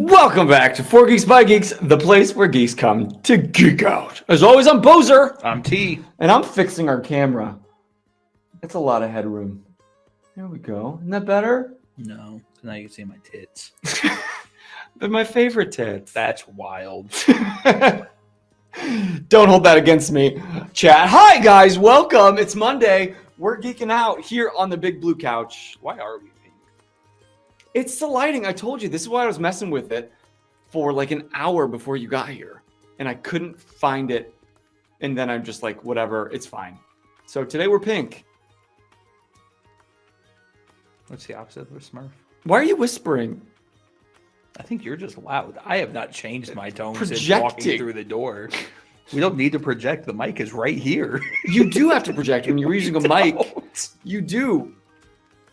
Welcome back to 4 Geeks by Geeks, the place where geeks come to geek out. As always, I'm Bozer. I'm T. And I'm fixing our camera. It's a lot of headroom. There we go. Isn't that better? No, now you can see my tits. They're my favorite tits. That's wild. Don't hold that against me, chat. Hi, guys. Welcome. It's Monday. We're geeking out here on the big blue couch. Why are we pink? It's the lighting. I told you. This is why I was messing with it for like an hour before you got here. And I couldn't find it. And then I'm just like, whatever. It's fine. So today we're pink. What's the opposite of a Smurf? Why are you whispering? I think you're just loud. I have not changed my tone since Projecting. walking through the door. We don't need to project. The mic is right here. You do have to project when you're using a mic. Don't. You do.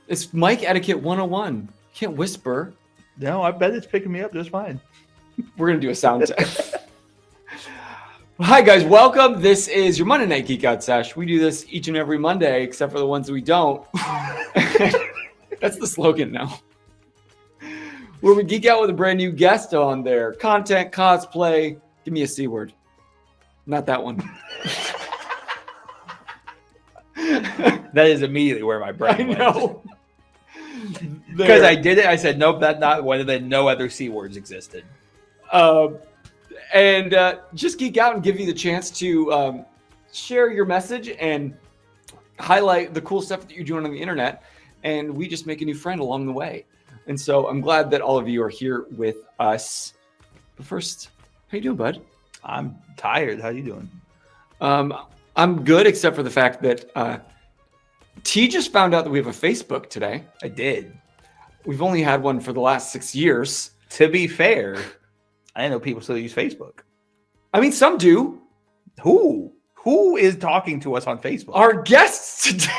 It's mic etiquette 101. You can't whisper. No, I bet it's picking me up just fine. We're going to do a sound test. Hi, guys. Welcome. This is your Monday Night Geek Out Sesh. We do this each and every Monday, except for the ones that we don't. That's the slogan now. Where we geek out with a brand new guest on there. Content, cosplay. Give me a C word. Not that one. That is immediately where my brain I went. know. Because I did it. I said, nope, that's not one. And then no other C words existed. And just geek out and give you the chance to share your message and highlight the cool stuff that you're doing on the internet. And we just make a new friend along the way. And so I'm glad that all of you are here with us. But first, how you doing, bud? I'm tired. How you doing? I'm good, except for the fact that T just found out that we have a Facebook today. I did. We've only had one for the last 6 years. To be fair, I didn't know people still use Facebook. I mean, some do. Who? Who is talking to us on Facebook? Our guests today.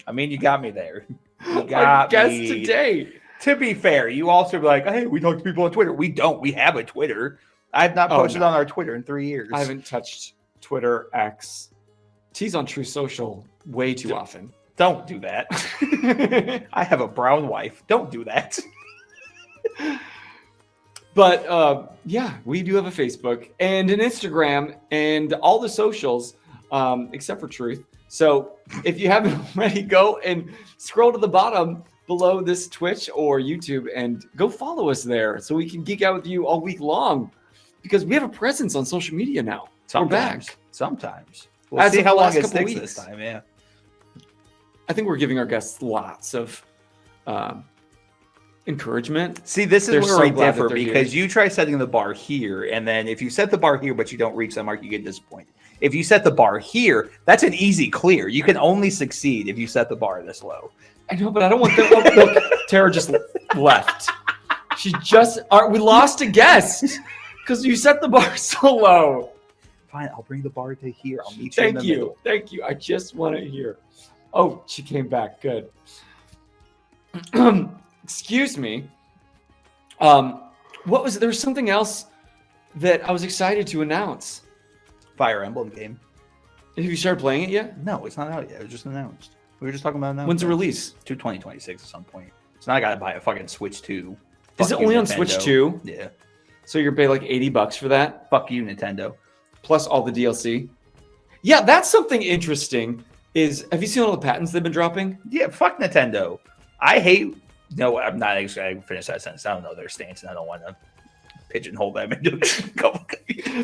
I mean, you got me there. You Our got guests me. today. To be fair, you also be like, hey, we talk to people on Twitter. We don't. We have a Twitter. I have not posted on our Twitter in 3 years. I haven't touched Twitter, X. T's on True Social way too often. Don't do that. I have a brown wife. Don't do that. But yeah, we do have a Facebook and an Instagram and all the socials, except for Truth. So if you haven't already, go and scroll to the bottom below this Twitch or YouTube and go follow us there so we can geek out with you all week long because we have a presence on social media now. We're back. Sometimes. We'll As see of how the long last it couple sticks weeks. this time. Yeah. I think we're giving our guests lots of encouragement. See, this is They're where so we glad that differ they're because here. you try setting the bar here, and then if you set the bar here but you don't reach that mark, you get disappointed. If you set the bar here, that's an easy clear. You can only succeed if you set the bar this low. I know, but I don't want them. Oh, look, Tara just left. She just. We lost a guest because you set the bar so low. Fine, I'll bring the bar to here. I'll meet you in the Thank you. middle. Thank you. I just want to hear. Oh, she came back. Good. Excuse me. What was it? There was something else that I was excited to announce. Fire Emblem game. Have you started playing it yet? No, it's not out yet. It was just announced. We were just talking about announcement. When's the release? To 2026 at some point. So now I gotta buy a fucking Switch 2. Is it Fuck you, only on Nintendo. Switch 2? Yeah. So you're paying like $80 for that? Fuck you, Nintendo. Plus all the DLC? Yeah, that's something interesting. Have you seen all the patents they've been dropping? Yeah, fuck Nintendo. I hate. No, I'm not actually. I finish that sentence. I don't know their stance, and I don't want to pigeonhole them into a couple.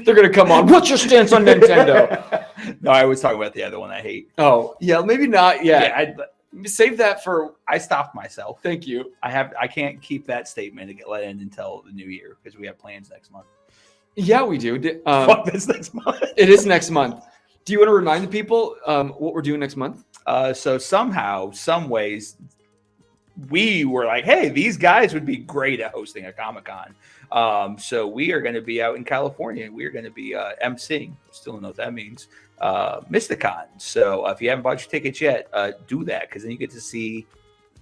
They're gonna come on. What's your stance on Nintendo? No, I was talking about the other one I hate. Oh, yeah, maybe not yet. Yeah, Save that for. I stopped myself. Thank you. I can't keep that statement to get let in until the new year because we have plans next month. Yeah, we do. Fuck this next month. It is next month. Do you want to remind the people what we're doing next month? So somehow, some ways, we were like, hey, these guys would be great at hosting a Comic-Con. So we are going to be out in California. We are going to be emceeing. Still don't know what that means. Mysticon. So if you haven't bought your tickets yet, do that because then you get to see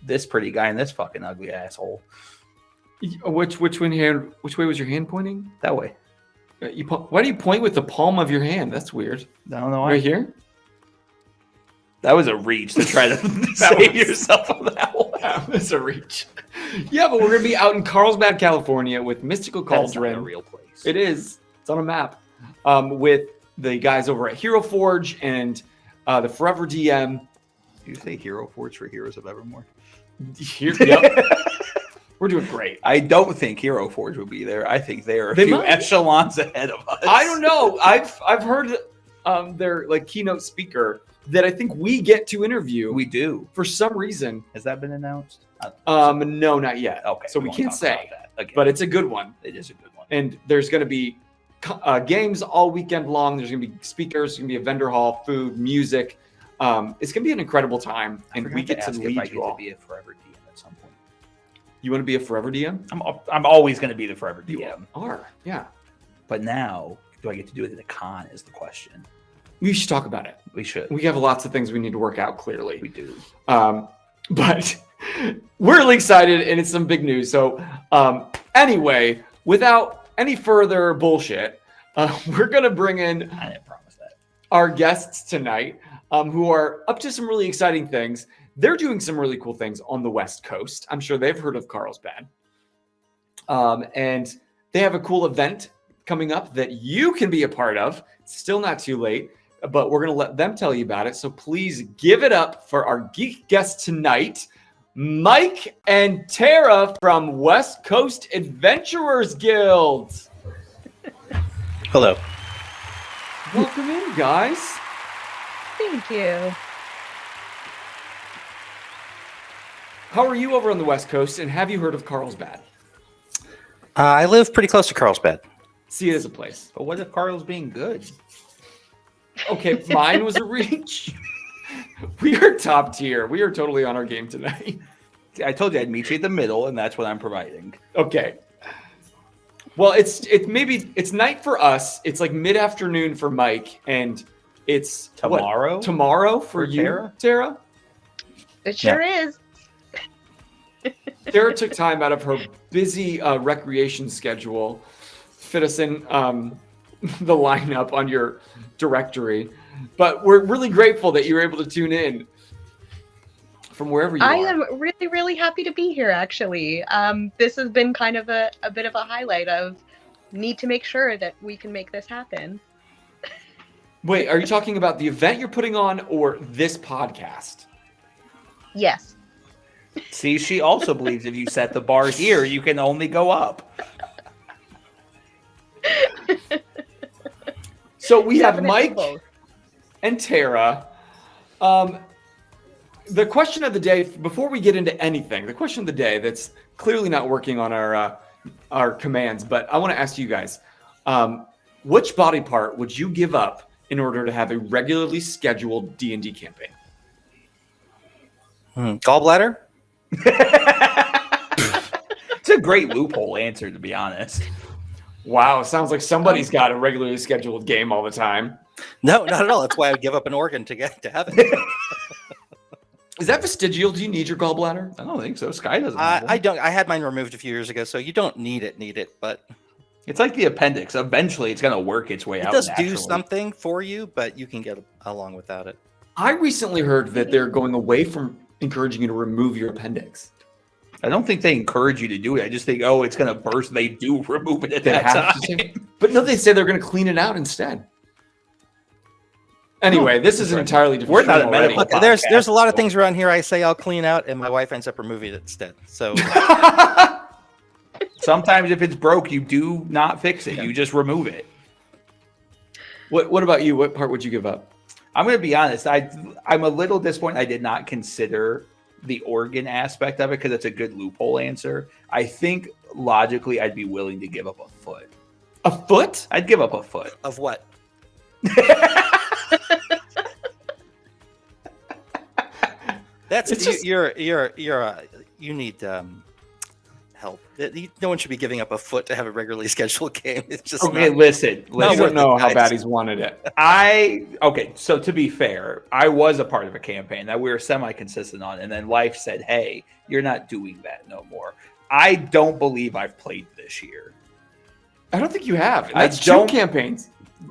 this pretty guy and this fucking ugly asshole. Which way was your hand pointing? That way. Why do you point with the palm of your hand? That's weird. I don't know why. Right here? That was a reach to try to save yourself on that one. It's a reach. Yeah, but we're gonna be out in Carlsbad, California, with Mystical That's not a Cauldron. real place. It is. It's on a map. With the guys over at Hero Forge and the Forever DM. Do you say Hero Forge for Heroes of Evermore? Yep. We're doing great. I don't think Hero Forge would be there. I think they are a few might. echelons ahead of us. I don't know. I've heard their like keynote speaker that I think we get to interview. We do. For some reason. Has that been announced? No, not yet. Okay. So we won't can't talk say. about that again. But it's a good one. It is a good one. And there's going to be games all weekend long. There's going to be speakers. There's going to be a vendor hall, food, music. It's going to be an incredible time, and we get to lead you all. To be a forever DM at some point. You want to be a forever DM? I'm always going to be the forever DM. You are, yeah. But now, do I get to do it at a con? Is the question. We should talk about it. We should. We have lots of things we need to work out. Clearly, we do. But we're really excited, and it's some big news. So, anyway, without any further bullshit, we're gonna bring in. I didn't promise that. Our guests tonight, who are up to some really exciting things. They're doing some really cool things on the West Coast. I'm sure they've heard of Carlsbad. And they have a cool event coming up that you can be a part of. It's still not too late, but we're going to let them tell you about it. So please give it up for our geek guests tonight, Mike and Tara from West Coast Adventurers Guild. Hello. Welcome in, guys. Thank you. How are you over on the West Coast, and have you heard of Carlsbad? I live pretty close to Carlsbad. See it as a place. But what if Carl's being good? Okay, mine was a reach. We are top tier. We are totally on our game tonight. I told you I'd meet you at the middle, and that's what I'm providing. Okay. Well, it's night for us. It's like mid-afternoon for Mike, and it's tomorrow. What, tomorrow for you, Tara? It sure is. Tara took time out of her busy recreation schedule, fit us in the lineup on your directory. But we're really grateful that you were able to tune in from wherever you are. I am really, really happy to be here, actually. This has been kind of a bit of a highlight of need to make sure that we can make this happen. Wait, are you talking about the event you're putting on or this podcast? Yes. See, she also believes if you set the bar here, you can only go up. So we have Definitely Mike both. and Tara. The question of the day, before we get into anything, the question of the day that's clearly not working on our commands, but I want to ask you guys, which body part would you give up in order to have a regularly scheduled D&D campaign? Gallbladder? It's a great loophole answer, to be honest. Wow, sounds like somebody's got a regularly scheduled game all the time. No, not at all. That's why I would give up an organ to get to have it. Is that vestigial? Do you need your gallbladder? I don't think so. Sky doesn't. have one. I don't. I had mine removed a few years ago, so you don't need it. But It's like the appendix. Eventually, it's going to work its way out. it does naturally. do something for you, but you can get along without it. I recently heard that they're going away from encouraging you to remove your appendix. I don't think they encourage you to do it. I just think, oh, it's going to burst. They do remove it at They that have time. to. But no, they say they're going to clean it out instead. Anyway, this is an entirely different. We're not show a medical already. Look, there's a lot of things around here I say I'll clean out, and my wife ends up removing it instead. So Sometimes if it's broke, you do not fix it. You just remove it. What about you? What part would you give up? I'm going to be honest. I'm a little disappointed I did not consider the organ aspect of it because it's a good loophole answer. I think logically I'd be willing to give up a foot. A foot? I'd give up a foot. of what? That's It's just- you need help. No one should be giving up a foot to have a regularly scheduled game. It's just Okay, not, listen. You worth don't it, know how guys. bad he's wanted it. Okay, so to be fair, I was a part of a campaign that we were semi-consistent on, and then life said, hey, you're not doing that no more. I don't believe I've played this year. I don't think you have. I That's two don't- campaigns.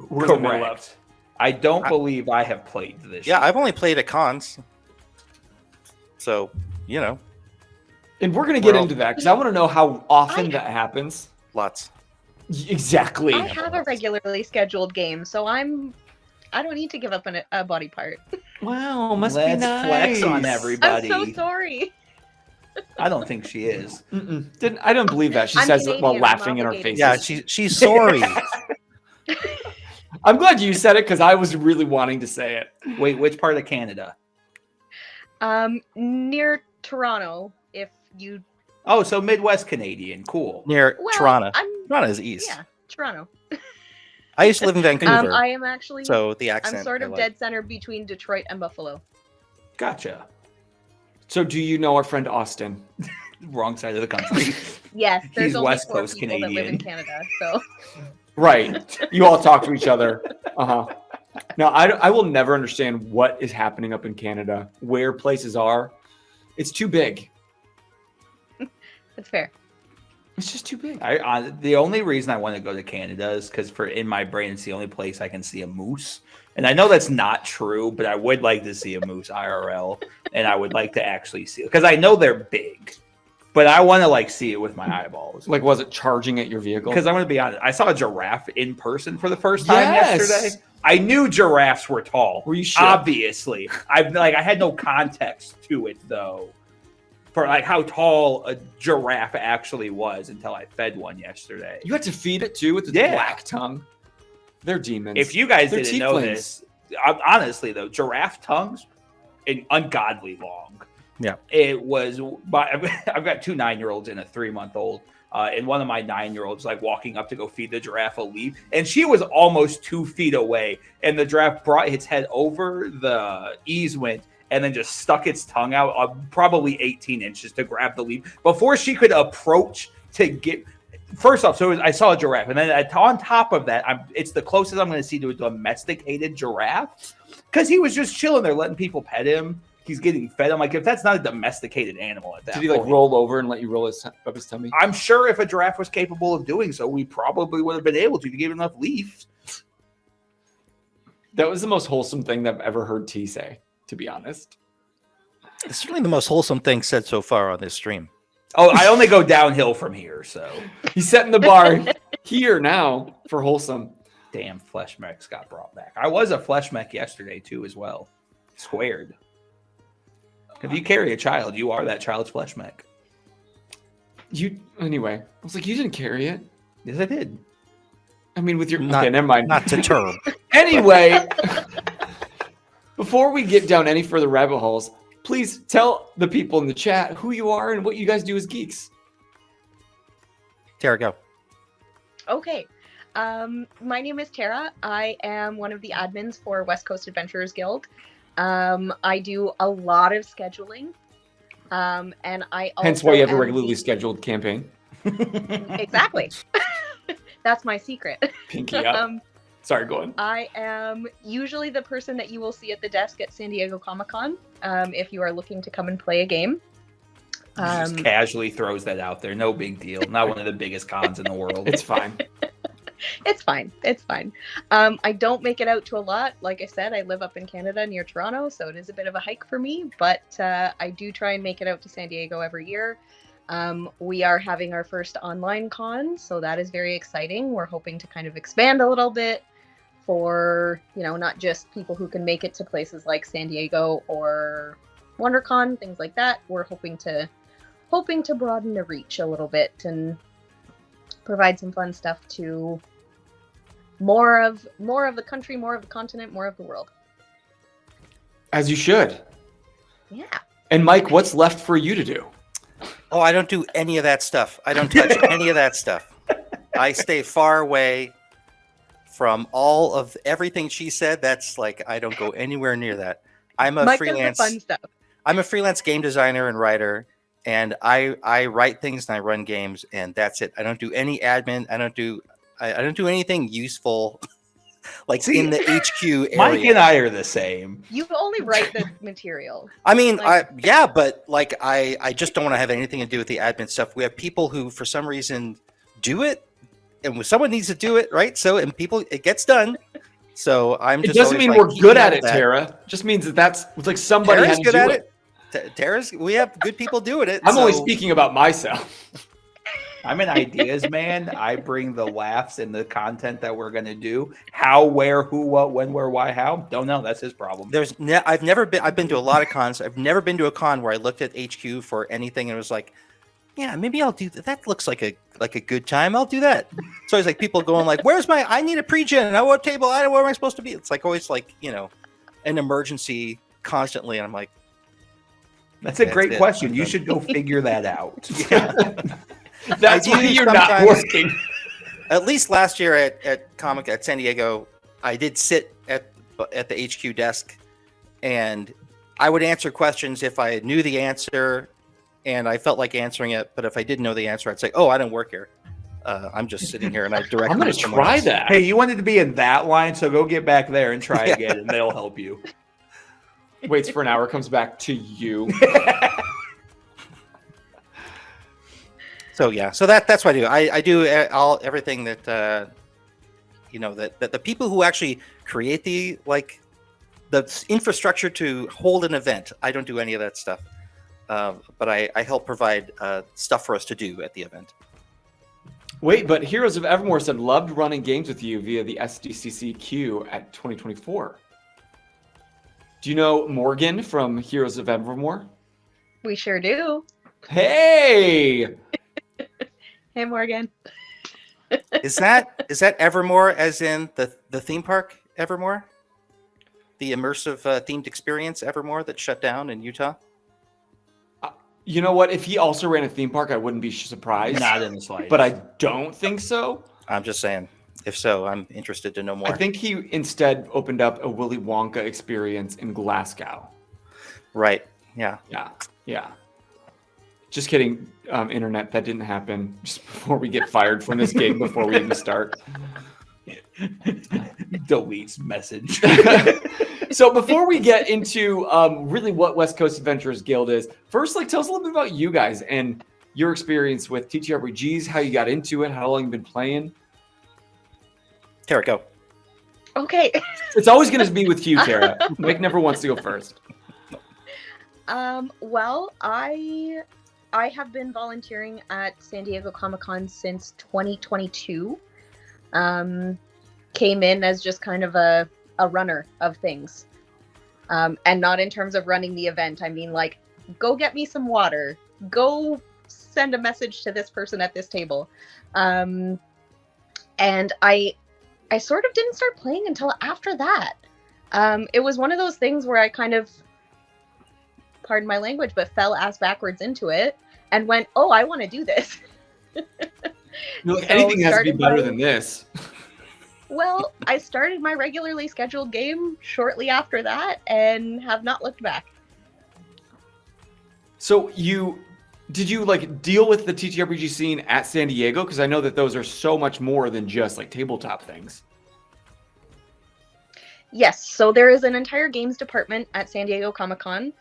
We're in the middle of. Correct. I don't believe I have played this Yeah, year. I've only played at cons, so you know. And we're going to get Well- into that because I want to know how often that happens. Lots. Exactly. I have a regularly scheduled game, so I don't need to give up a body part. Wow, must be Let's nice. flex on I'm everybody. so sorry. I don't think she is. I don't believe that. She I'm says it while Canadian, I'm laughing in our obligated. faces. Yeah, she's sorry. I'm glad you said it because I was really wanting to say it. Wait, which part of Canada? Near Toronto, if you Oh, so Midwest Canadian. Cool. Near well, Toronto. I'm Toronto is east. yeah, Toronto. I used to live in Vancouver, I am actually so the accent. I'm sort I of like. dead center between Detroit and Buffalo. Gotcha. So, do you know our friend Austin? Wrong side of the country. Yes, there's He's only West 4 Coast people that live in Canadian. Canada, so Right. You all talk to each other. No, I will never understand what is happening up in Canada, where places are. It's too big. it's fair. It's just too big. The only reason I want to go to Canada is because in my brain, it's the only place I can see a moose. And I know that's not true, but I would like to see a moose IRL, and I would like to actually see it because I know they're big, but I want to see it with my eyeballs. Like, was it charging at your vehicle? Because I'm going to be honest, I saw a giraffe in person for the first time Yes! yesterday. I knew giraffes were tall. Were you sure? Obviously, I had no context to it though, for how tall a giraffe actually was until I fed one yesterday. You had to feed it too with its Yeah. black tongue. They're demons. If you guys They're didn't know tieflings. this, honestly though, giraffe tongues, ungodly long. Yeah. It was. I've got 2 9-year-olds and a 3-month-old. And one of my 9-year-olds walking up to go feed the giraffe a leaf, and she was almost 2 feet away, and the giraffe brought its head over the easement and then just stuck its tongue out probably 18 inches to grab the leaf before she could approach to get. First off, I saw a giraffe, and then on top of that, it's the closest I'm going to see to a domesticated giraffe because he was just chilling there, letting people pet him. He's getting fed. I'm like, if that's not a domesticated animal at that Did he point, roll over and let you roll up his tummy? I'm sure if a giraffe was capable of doing so, we probably would have been able to give enough leaves. That was the most wholesome thing that I've ever heard T say, to be honest. It's certainly the most wholesome thing said so far on this stream. Oh, I only go downhill from here, so He's setting the bar here now for wholesome. damn flesh mechs got brought back. I was a flesh mech yesterday too, as well. Squared. If you carry a child, you are that child's flesh mech. Anyway, I was like, you didn't carry it. Yes, I did. I mean, with your Not- okay, never mind. Not to term. Anyway, before we get down any further rabbit holes, please tell the people in the chat who you are and what you guys do as geeks. Tara, go. Okay. My name is Tara. I am one of the admins for West Coast Adventurers Guild. I do a lot of scheduling. And I also Hence why you have a am regularly the- scheduled campaign. Exactly. That's my secret. Pinky up. Sorry, go on. I am usually the person that you will see at the desk at San Diego Comic-Con if you are looking to come and play a game. Just casually throws that out there. No big deal. Not one of the biggest cons in the world. It's fine. It's fine. It's fine. I don't make it out to a lot. Like I said, I live up in Canada near Toronto, so it is a bit of a hike for me, but I do try and make it out to San Diego every year. We are having our first online con, so that is very exciting. We're hoping to kind of expand a little bit for, not just people who can make it to places like San Diego or WonderCon, things like that. We're hoping to broaden the reach a little bit and provide some fun stuff to more of the country, more of the continent, more of the world. As you should. Yeah. And Mike, what's left for you to do? Oh, I don't do any of that stuff. I don't touch any of that stuff. I stay far away from all of everything she said. That's I don't go anywhere near that. I'm a Mike freelance. does the fun stuff. I'm a freelance game designer and writer, and I write things and I run games, and that's it. I don't do any admin. I don't do anything useful, in the HQ area. Mike and I are the same. You only write the material. I mean, Like- but I just don't want to have anything to do with the admin stuff. We have people who, for some reason, do it, and someone needs to do it, right? So, and it gets done. So I'm It just. doesn't always mean we're keeping good up at it, with that. Tara. It just means that's somebody Tara's has to good do at it. it. Tara's, we have good people doing it. I'm only so- speaking about myself. I'm an ideas man. I bring the laughs and the content that we're going to do. How, where, who, what, when, where, why, how? Don't know. That's his problem. I've been to a lot of cons. I've never been to a con where I looked at HQ for anything and was like, yeah, maybe I'll do that. That looks like a good time. I'll do that. So it's like people going like, I need a pre-gen. I want a table. Where am I supposed to be? It's like always like, an emergency constantly. And I'm like, That's a great it. question. You should go figure that out. yeah. That's why you're not sometimes- working. At least last year at San Diego, I did sit at the HQ desk, and I would answer questions if I knew the answer and I felt like answering it. But if I didn't know the answer, I'd say, "Oh, I don't work here. I'm just sitting here," and I direct. I'm going to try that. Hey, you wanted to be in that line, so go get back there and try again, and they'll help you. Waits for an hour, comes back to you. So yeah, so that's what I do. I do everything that that the people who actually create the infrastructure to hold an event. I don't do any of that stuff, but I help provide stuff for us to do at the event. Wait, but Heroes of Evermore said loved running games with you via the SDCC at 2024. Do you know Morgan from Heroes of Evermore? We sure do. Hey! Hey, Morgan. Is that Evermore, as in the theme park Evermore, the immersive themed experience Evermore that shut down in Utah? You know what? If he also ran a theme park, I wouldn't be surprised. Not in the slightest. But I don't think so. I'm just saying. If so, I'm interested to know more. I think he instead opened up a Willy Wonka experience in Glasgow. Right. Yeah. Yeah. Just kidding, internet. That didn't happen. Just before we get fired from this gig, before we even start. Deletes message. So before we get into really what West Coast Adventurers Guild is, first, tell us a little bit about you guys and your experience with TTRPGs, how you got into it, how long you've been playing. Tara, go. Okay. It's always going to be with you, Tara. Mike never wants to go first. Well, I have been volunteering at San Diego Comic-Con since 2022. Came in as just kind of a runner of things. And not in terms of running the event. I mean, go get me some water. Go send a message to this person at this table. And I sort of didn't start playing until after that. It was one of those things where I kind of, pardon my language, but fell ass backwards into it and went, oh, I want to do this. Anything has to be better than this. Well, I started my regularly scheduled game shortly after that and have not looked back. So did you deal with the TTRPG scene at San Diego? Because I know that those are so much more than just tabletop things. Yes, so there is an entire games department at San Diego Comic-Con.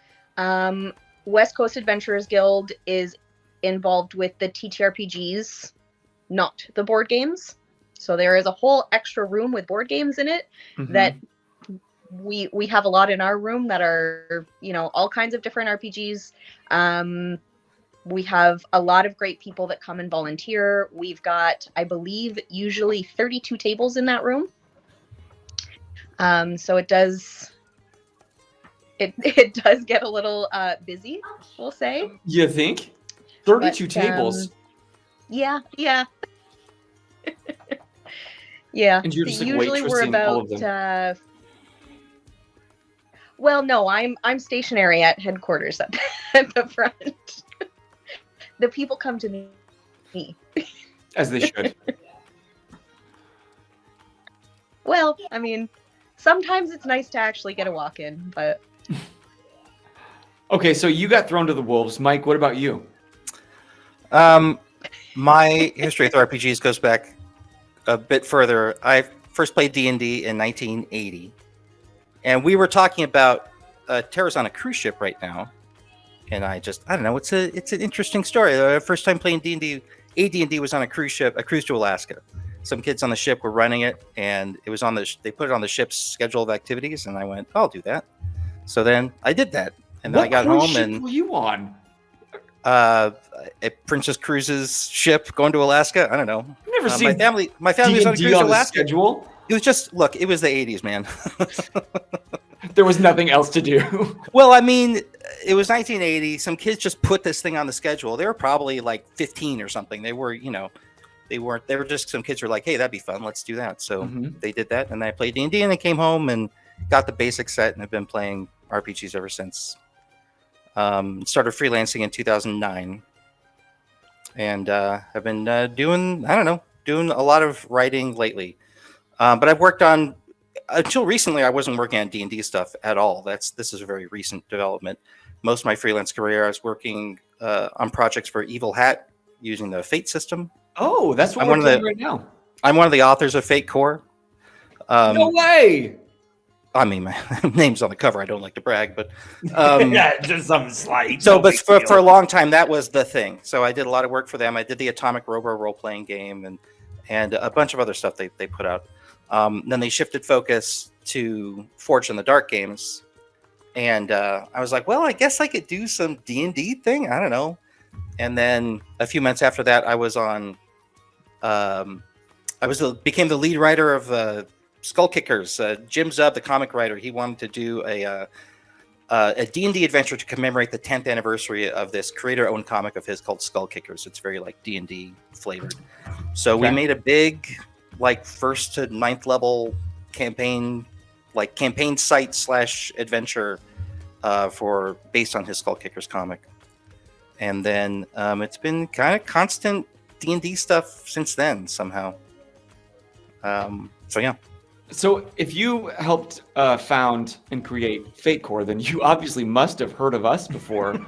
West Coast Adventurers Guild is involved with the TTRPGs, not the board games. So there is a whole extra room with board games in it that we have a lot in our room that are, all kinds of different RPGs. We have a lot of great people that come and volunteer. We've got, I believe, usually 32 tables in that room. So it does get a little busy, we'll say. You think? 32 tables. Yeah. Yeah. And you're just usually we're waitressing all of about them. well, no, I'm stationary at headquarters at the front. The people come to me. As they should. Well, I mean, sometimes it's nice to actually get a walk in, but Okay, so you got thrown to the wolves. Mike, what about you? My history with RPGs goes back a bit further. I first played D&D in 1980, and we were talking about Tara's on a cruise ship right now, and I don't know. It's an interesting story. The first time playing D&D, AD&D was on a cruise ship, a cruise to Alaska. Some kids on the ship were running it, and it was they put it on the ship's schedule of activities, and I went, I'll do that. So then I did that, And then I got home ship and were you on? a Princess Cruises ship going to Alaska. I don't know. I've never seen My family was on a D&D cruise to on the Alaska. schedule. It was just look. It was the 80s, man. There was nothing else to do. Well, I mean, it was 1980. Some kids just put this thing on the schedule. They were probably like 15 or something. They were, they weren't. They were just some kids were like, "Hey, that'd be fun. Let's do that." So they did that, and I played D&D, and I came home and got the basic set, and have been playing RPGs ever since. Started freelancing in 2009, and I've been doing a lot of writing lately. But I've worked on. Until recently, I wasn't working on D&D stuff at all. This is a very recent development. Most of my freelance career, I was working on projects for Evil Hat using the Fate system. Oh, that's what we're playing right now. I'm one of the authors of Fate Core. No way! I mean, my name's on the cover. I don't like to brag, but yeah, just something slight. So, no but big for deal. a long time, that was the thing. So I did a lot of work for them. I did the Atomic Robo role-playing game and a bunch of other stuff they put out. Then they shifted focus to Forge in the Dark games, and I was like, well, I guess I could do some D&D thing. I don't know. And then a few months after that, I was on. Became the lead writer of Skull Kickers. Jim Zub, the comic writer, he wanted to do a D&D adventure to commemorate the 10th anniversary of this creator-owned comic of his called Skull Kickers. It's very like D&D flavored. So we made a big, like 1st to 9th level campaign site / adventure based on his Skull Kickers comic. And then it's been kind of constant D&D stuff since then somehow. So yeah. So if you helped found and create Fate Core, then you obviously must have heard of us before.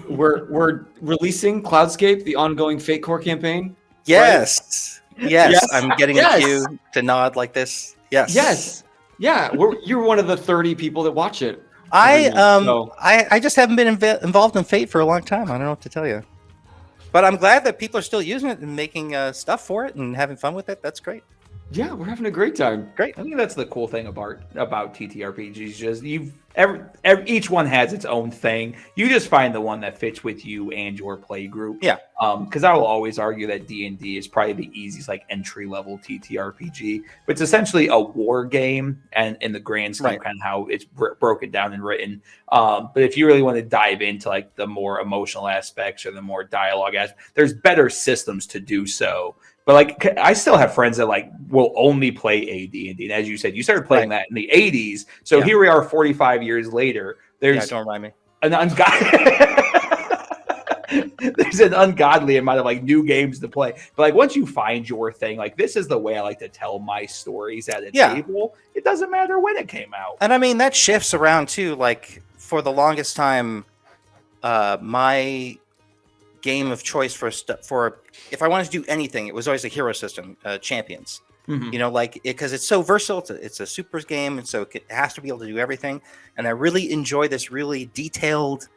we're releasing Cloudscape, the ongoing Fate Core campaign. Yes. Right? Yes. I'm getting a cue to nod like this. Yes. Yes. Yeah. You're one of the 30 people that watch it. I just haven't been involved in Fate for a long time. I don't know what to tell you. But I'm glad that people are still using it and making stuff for it and having fun with it. That's great. Yeah, we're having a great time. Great. I think that's the cool thing about TTRPGs. Just each one has its own thing. You just find the one that fits with you and your play group. Yeah. Because I will always argue that D&D is probably the easiest like entry level TTRPG, but it's essentially a war game, and in the grand scheme, kind of how it's broken down and written. But if you really want to dive into like the more emotional aspects or the more dialogue aspects, there's better systems to do so. But like, I still have friends that like will only play AD&D, and as you said, you started playing that in the '80s. So here we are, 45 years later. There's don't remind me. There's an ungodly amount of like new games to play. But like once you find your thing, like this is the way I like to tell my stories at a table. It doesn't matter when it came out. And I mean that shifts around too. Like for the longest time, my game of choice for if I wanted to do anything, it was always a hero system, champions. Mm-hmm. Because it's so versatile. It's a supers game, and so it has to be able to do everything. And I really enjoy this really detailed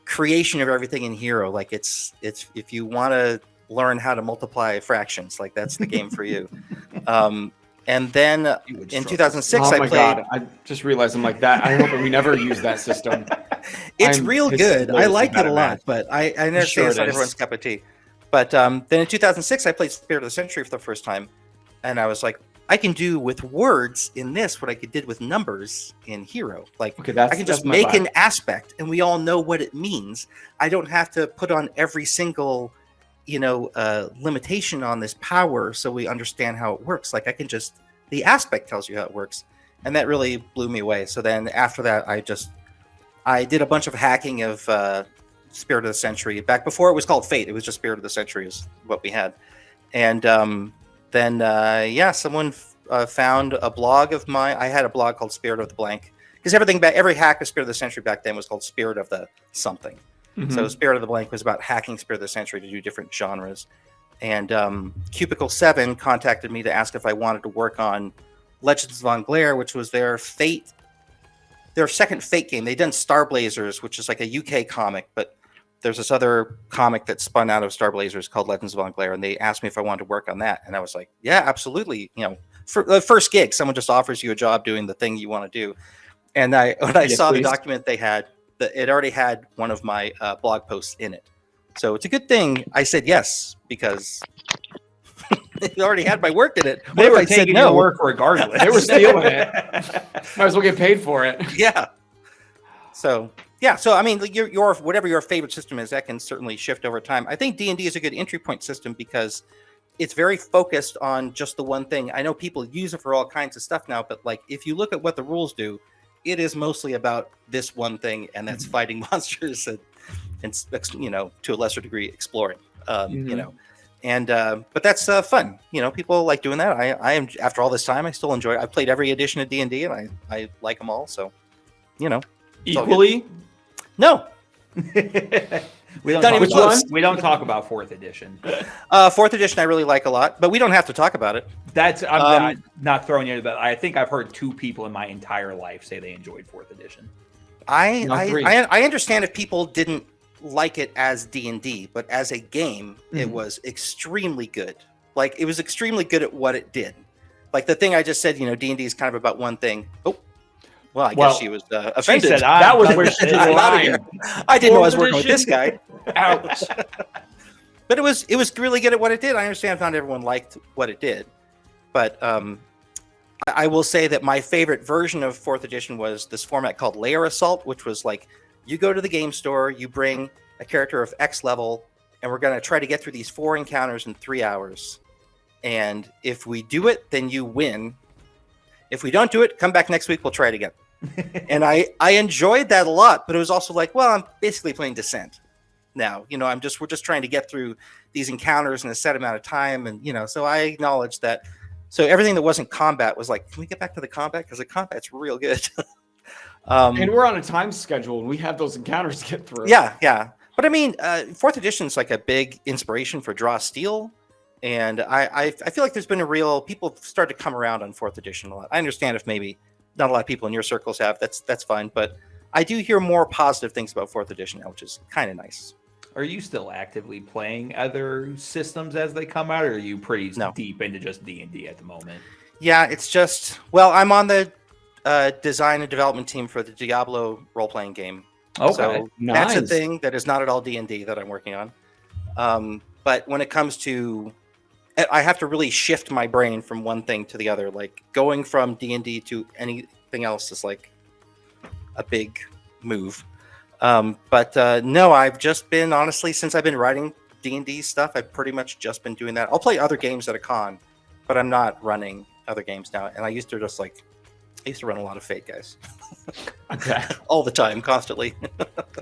creation of everything in Hero. Like it's if you want to learn how to multiply fractions, like that's the game for you. And then in 2006, I played. God, I just realized I'm like that. I hope that we never use that system. It's real good. I like it a lot, but I understand it's not everyone's cup of tea. But then in 2006, I played Spirit of the Century for the first time, and I was like, I can do with words in this what I did with numbers in Hero. Like, I can just make an aspect, and we all know what it means. I don't have to put on every single, limitation on this power, so we understand how it works. Like, the aspect tells you how it works, and that really blew me away. So then after that, I did a bunch of hacking of Spirit of the Century. Back before it was called Fate, it was just Spirit of the Century is what we had. And then someone found a blog of mine. I had a blog called Spirit of the Blank, because every hack of Spirit of the Century back then was called Spirit of the something. Mm-hmm. So Spirit of the Blank was about hacking Spirit of the Century to do different genres. And Cubicle 7 contacted me to ask if I wanted to work on Legends of Von Glare, which was their second Fate game. They'd done Star Blazers, which is like a UK comic, but there's this other comic that spun out of Star Blazers called Legends of Von Glare, and they asked me if I wanted to work on that. And I was like, yeah, absolutely. For the first gig, someone just offers you a job doing the thing you want to do. And when I saw the document they had, it already had one of my blog posts in it. So it's a good thing I said yes, because it already had my work in it. They What if were I said taking no? your work regardless. They were stealing it. Might as well get paid for it. Yeah. So yeah. So I mean, like, your whatever your favorite system is, that can certainly shift over time. I think D&D is a good entry point system because it's very focused on just the one thing. I know people use it for all kinds of stuff now, but like if you look at what the rules do, it is mostly about this one thing, and that's fighting monsters and you know, to a lesser degree exploring. You know, and but that's fun. You know, people like doing that. I am, after all this time, I still enjoy it. I've played every edition of D&D, and I like them all. So, you know, Equally? no. We don't, Not talk even about, close. we don't talk about 4th edition. 4th edition I really like a lot, but we don't have to talk about it. That's I'm not throwing you, but I think I've heard 2 people in my entire life say they enjoyed 4th edition. I understand if people didn't like it as D&D, but as a game, it was extremely good. Like, it was extremely good at what it did. Like the thing I just said, you know, D&D is kind of about one thing. Oh, well, I guess she was offended. She said, That was where she did did I'm outta here. I didn't know I was 4th working with this edition? guy. Ouch. But it was really good at what it did. I understand not everyone liked what it did, but I will say that my favorite version of 4th edition was this format called Layer Assault, which was like, you go to the game store, you bring a character of X level, and we're going to try to get through these 4 encounters in 3 hours. And if we do it, then you win. If we don't do it, come back next week, we'll try it again. And I enjoyed that a lot, but it was also like, well, I'm basically playing Descent now. You know, we're just trying to get through these encounters in a set amount of time. And, you know, so I acknowledge that. So everything that wasn't combat was like, can we get back to the combat? Because the combat's real good. And we're on a time schedule, and we have those encounters to get through. Yeah. But I mean, 4th edition is like a big inspiration for Draw Steel. And I feel like there's been people started to come around on 4th edition a lot. I understand if maybe not a lot of people in your circles have, that's fine. But I do hear more positive things about 4th edition now, which is kind of nice. Are you still actively playing other systems as they come out, or are you pretty deep into just D&D at the moment? Yeah, it's just, well, I'm on the design and development team for the Diablo role-playing game. Okay, so nice. that's a thing that is not at all D&D that I'm working on. But when it comes to, I have to really shift my brain from one thing to the other. Like going from D&D to anything else is like a big move. But no, I've just been, honestly, since I've been writing D&D stuff, I've pretty much just been doing that. I'll play other games at a con, but I'm not running other games now. And I used to run a lot of Fate, guys. Okay. All the time, constantly.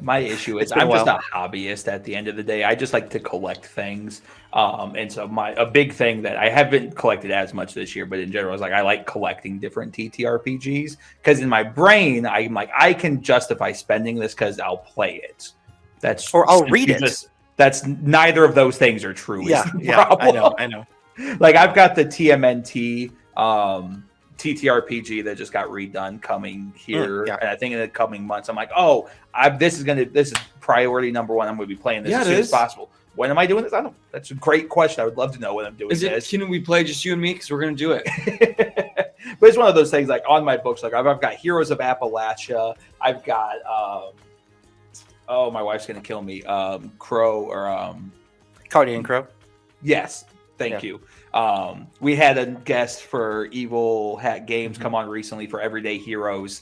My issue is I'm just a hobbyist at the end of the day. I just like to collect things. And so a big thing that I haven't collected as much this year, but in general, is like I like collecting different TTRPGs, because in my brain, I'm like, I can justify spending this because I'll play it. Or I'll read it. That's neither of those things are true. Yeah, I know. Like I've got the TMNT TTRPG that just got redone coming here, and I think in the coming months, I'm like, oh, this is priority number 1. I'm going to be playing this as soon as possible. When am I doing this? I don't. That's a great question. I would love to know when I'm doing this. Can we play just you and me? Because we're going to do it. But it's one of those things. Like on my books, like I've got Heroes of Appalachia. I've got my wife's going to kill me. Crow or Cardian Crow. Yes. Thank you. We had a guest for Evil Hat Games come on recently for Everyday Heroes.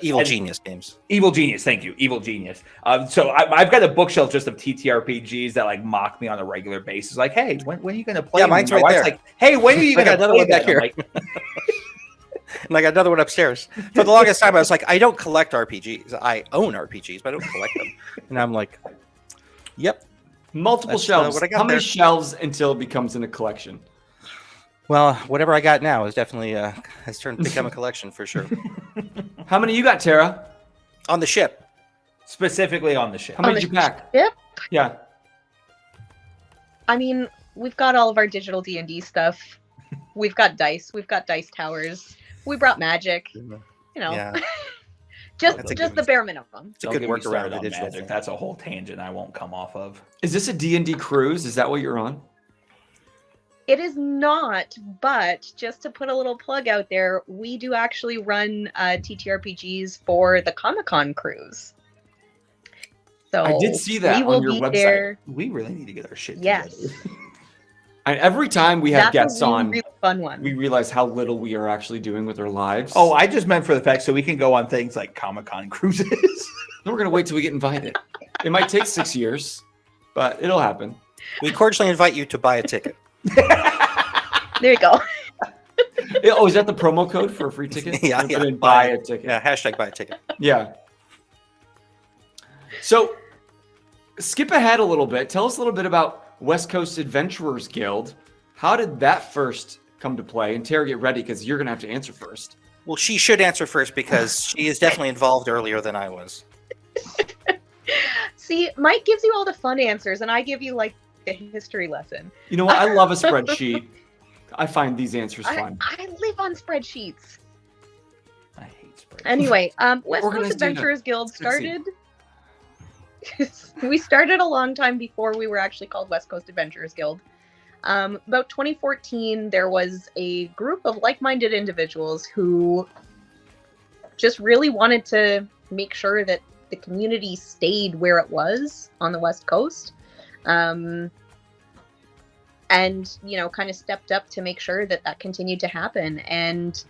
Evil Genius Games. Evil Genius, thank you. Evil Genius. So I've got a bookshelf just of TTRPGs that like mock me on a regular basis. Like, hey, when are you going to play? Yeah, mine's My right wife's there. like, hey, when are you going to play one back that? here. Like, And I got another one upstairs. For the longest time, I was like, I don't collect RPGs. I own RPGs, but I don't collect them. And I'm like, yep. Multiple shelves. what I got How many there. shelves until it becomes in a collection? Well, whatever I got now is definitely has turned to become a collection for sure. How many you got, Tara? On the ship. specifically on the ship. How many did you pack? Yep. Yeah. I mean, we've got all of our digital D&D stuff. We've got dice. We've got dice towers. We brought magic. You know, Yeah. just That's a the good- bare minimum. It's a Don't good get me workaround started of on digital magic. thing. That's a whole tangent I won't come off of. Is this a D&D cruise? Is that what you're on? It is not, but just to put a little plug out there, we do actually run TTRPGs for the Comic-Con cruise. So I did see that we will on your be website. there. We really need to get our shit Yes. together. And every time we have That's guests a really, on, really fun one. we realize how little we are actually doing with our lives. Oh, I just meant for the fact so we can go on things like Comic-Con cruises. Then we're gonna wait till we get invited. It might take 6 years, but it'll happen. We cordially invite you to buy a ticket. There you go. Oh, is that the promo code for a free ticket? Yeah, Put yeah. in buy a ticket. Yeah, hashtag buy a ticket. Yeah. So, skip ahead a little bit. Tell us a little bit about West Coast Adventurers Guild. How did that first come to play? And Tara, get ready because you're going to have to answer first. Well, she should answer first because she is definitely involved earlier than I was. See, Mike gives you all the fun answers, and I give you like a history lesson. You know what? I love a spreadsheet. I find these answers fun. I live on spreadsheets. I hate spreadsheets. Anyway, West Coast Organized data. Adventurers Guild Succeed. started. We started a long time before we were actually called West Coast Adventurers Guild. About 2014, there was a group of like-minded individuals who just really wanted to make sure that the community stayed where it was on the West Coast. And, you know, kind of stepped up to make sure that that continued to happen. And,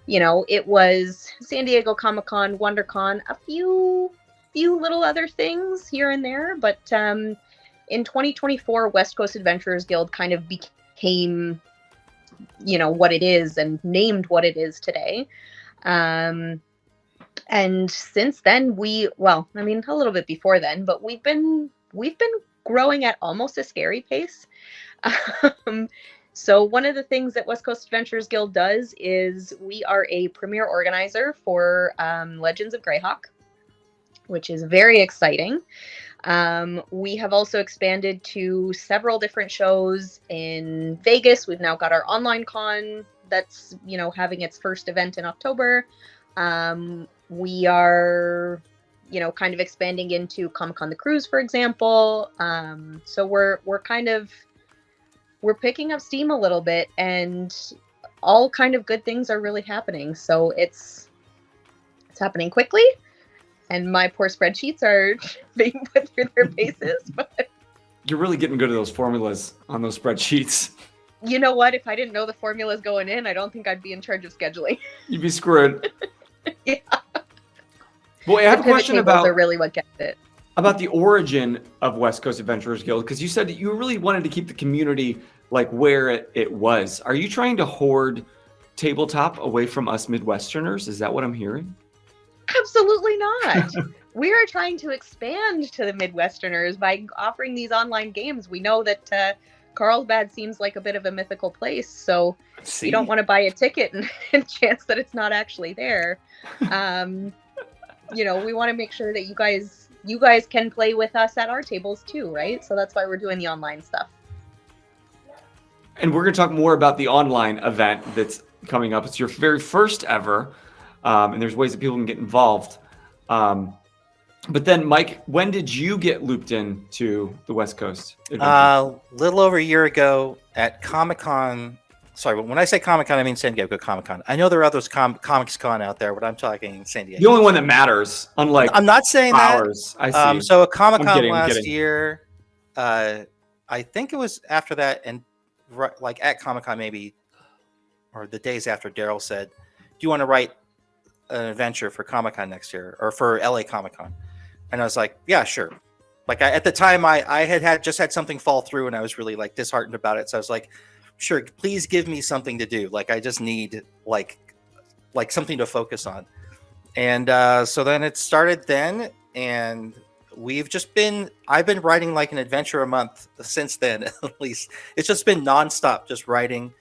you know, it was San Diego Comic-Con, WonderCon, a few little other things here and there. But in 2024, West Coast Adventurers Guild kind of became, you know, what it is and named what it is today. And since then, a little bit before then, but we've been growing at almost a scary pace. So one of the things that West Coast Adventurers Guild does is we are a premier organizer for Legends of Greyhawk, which is very exciting. We have also expanded to several different shows in Vegas. We've now got our online con that's, you know, having its first event in October. We are, you know, kind of expanding into Comic-Con the Cruise, for example. So we're picking up steam a little bit, and all kind of good things are really happening. So it's happening quickly, and my poor spreadsheets are being put through their paces. But You're really getting good at those formulas on those spreadsheets. you know what? If I didn't know the formulas going in, I don't think I'd be in charge of scheduling. You'd be screwed. Yeah. Boy, I have a Pivot question tables about are really what gets it. the origin of West Coast Adventurers Guild, because you said that you really wanted to keep the community like where it was. Are you trying to hoard tabletop away from us Midwesterners? Is that what I'm hearing? Absolutely not. We are trying to expand to the Midwesterners by offering these online games. We know that Carlsbad seems like a bit of a mythical place, so you don't want to buy a ticket and chance that it's not actually there. You know, we want to make sure that you guys can play with us at our tables too, right? So that's why we're doing the online stuff. And we're going to talk more about the online event that's coming up. It's your very first ever, and there's ways that people can get involved. But then, Mike, when did you get looped in to the West Coast Adventure? Little over a year ago at Comic-Con. Sorry, when I say Comic-Con, I mean San Diego Comic-Con. I know there are others Comics Con out there, but I'm talking San Diego. The only one that matters, unlike I'm not saying ours. I see. So at Comic-Con I'm last kidding. year, I think it was after that, and like at Comic-Con maybe, or the days after, Daryl said, "Do you want to write an adventure for Comic-Con next year or for LA Comic-Con?" And I was like, "Yeah, sure." Like at the time, I had just had something fall through, and I was really like disheartened about it. So I was like, "Sure, please give me something to do. Like I just need like something to focus on." And so then it started then, and I've been writing like an adventure a month since then. At least it's just been nonstop, just writing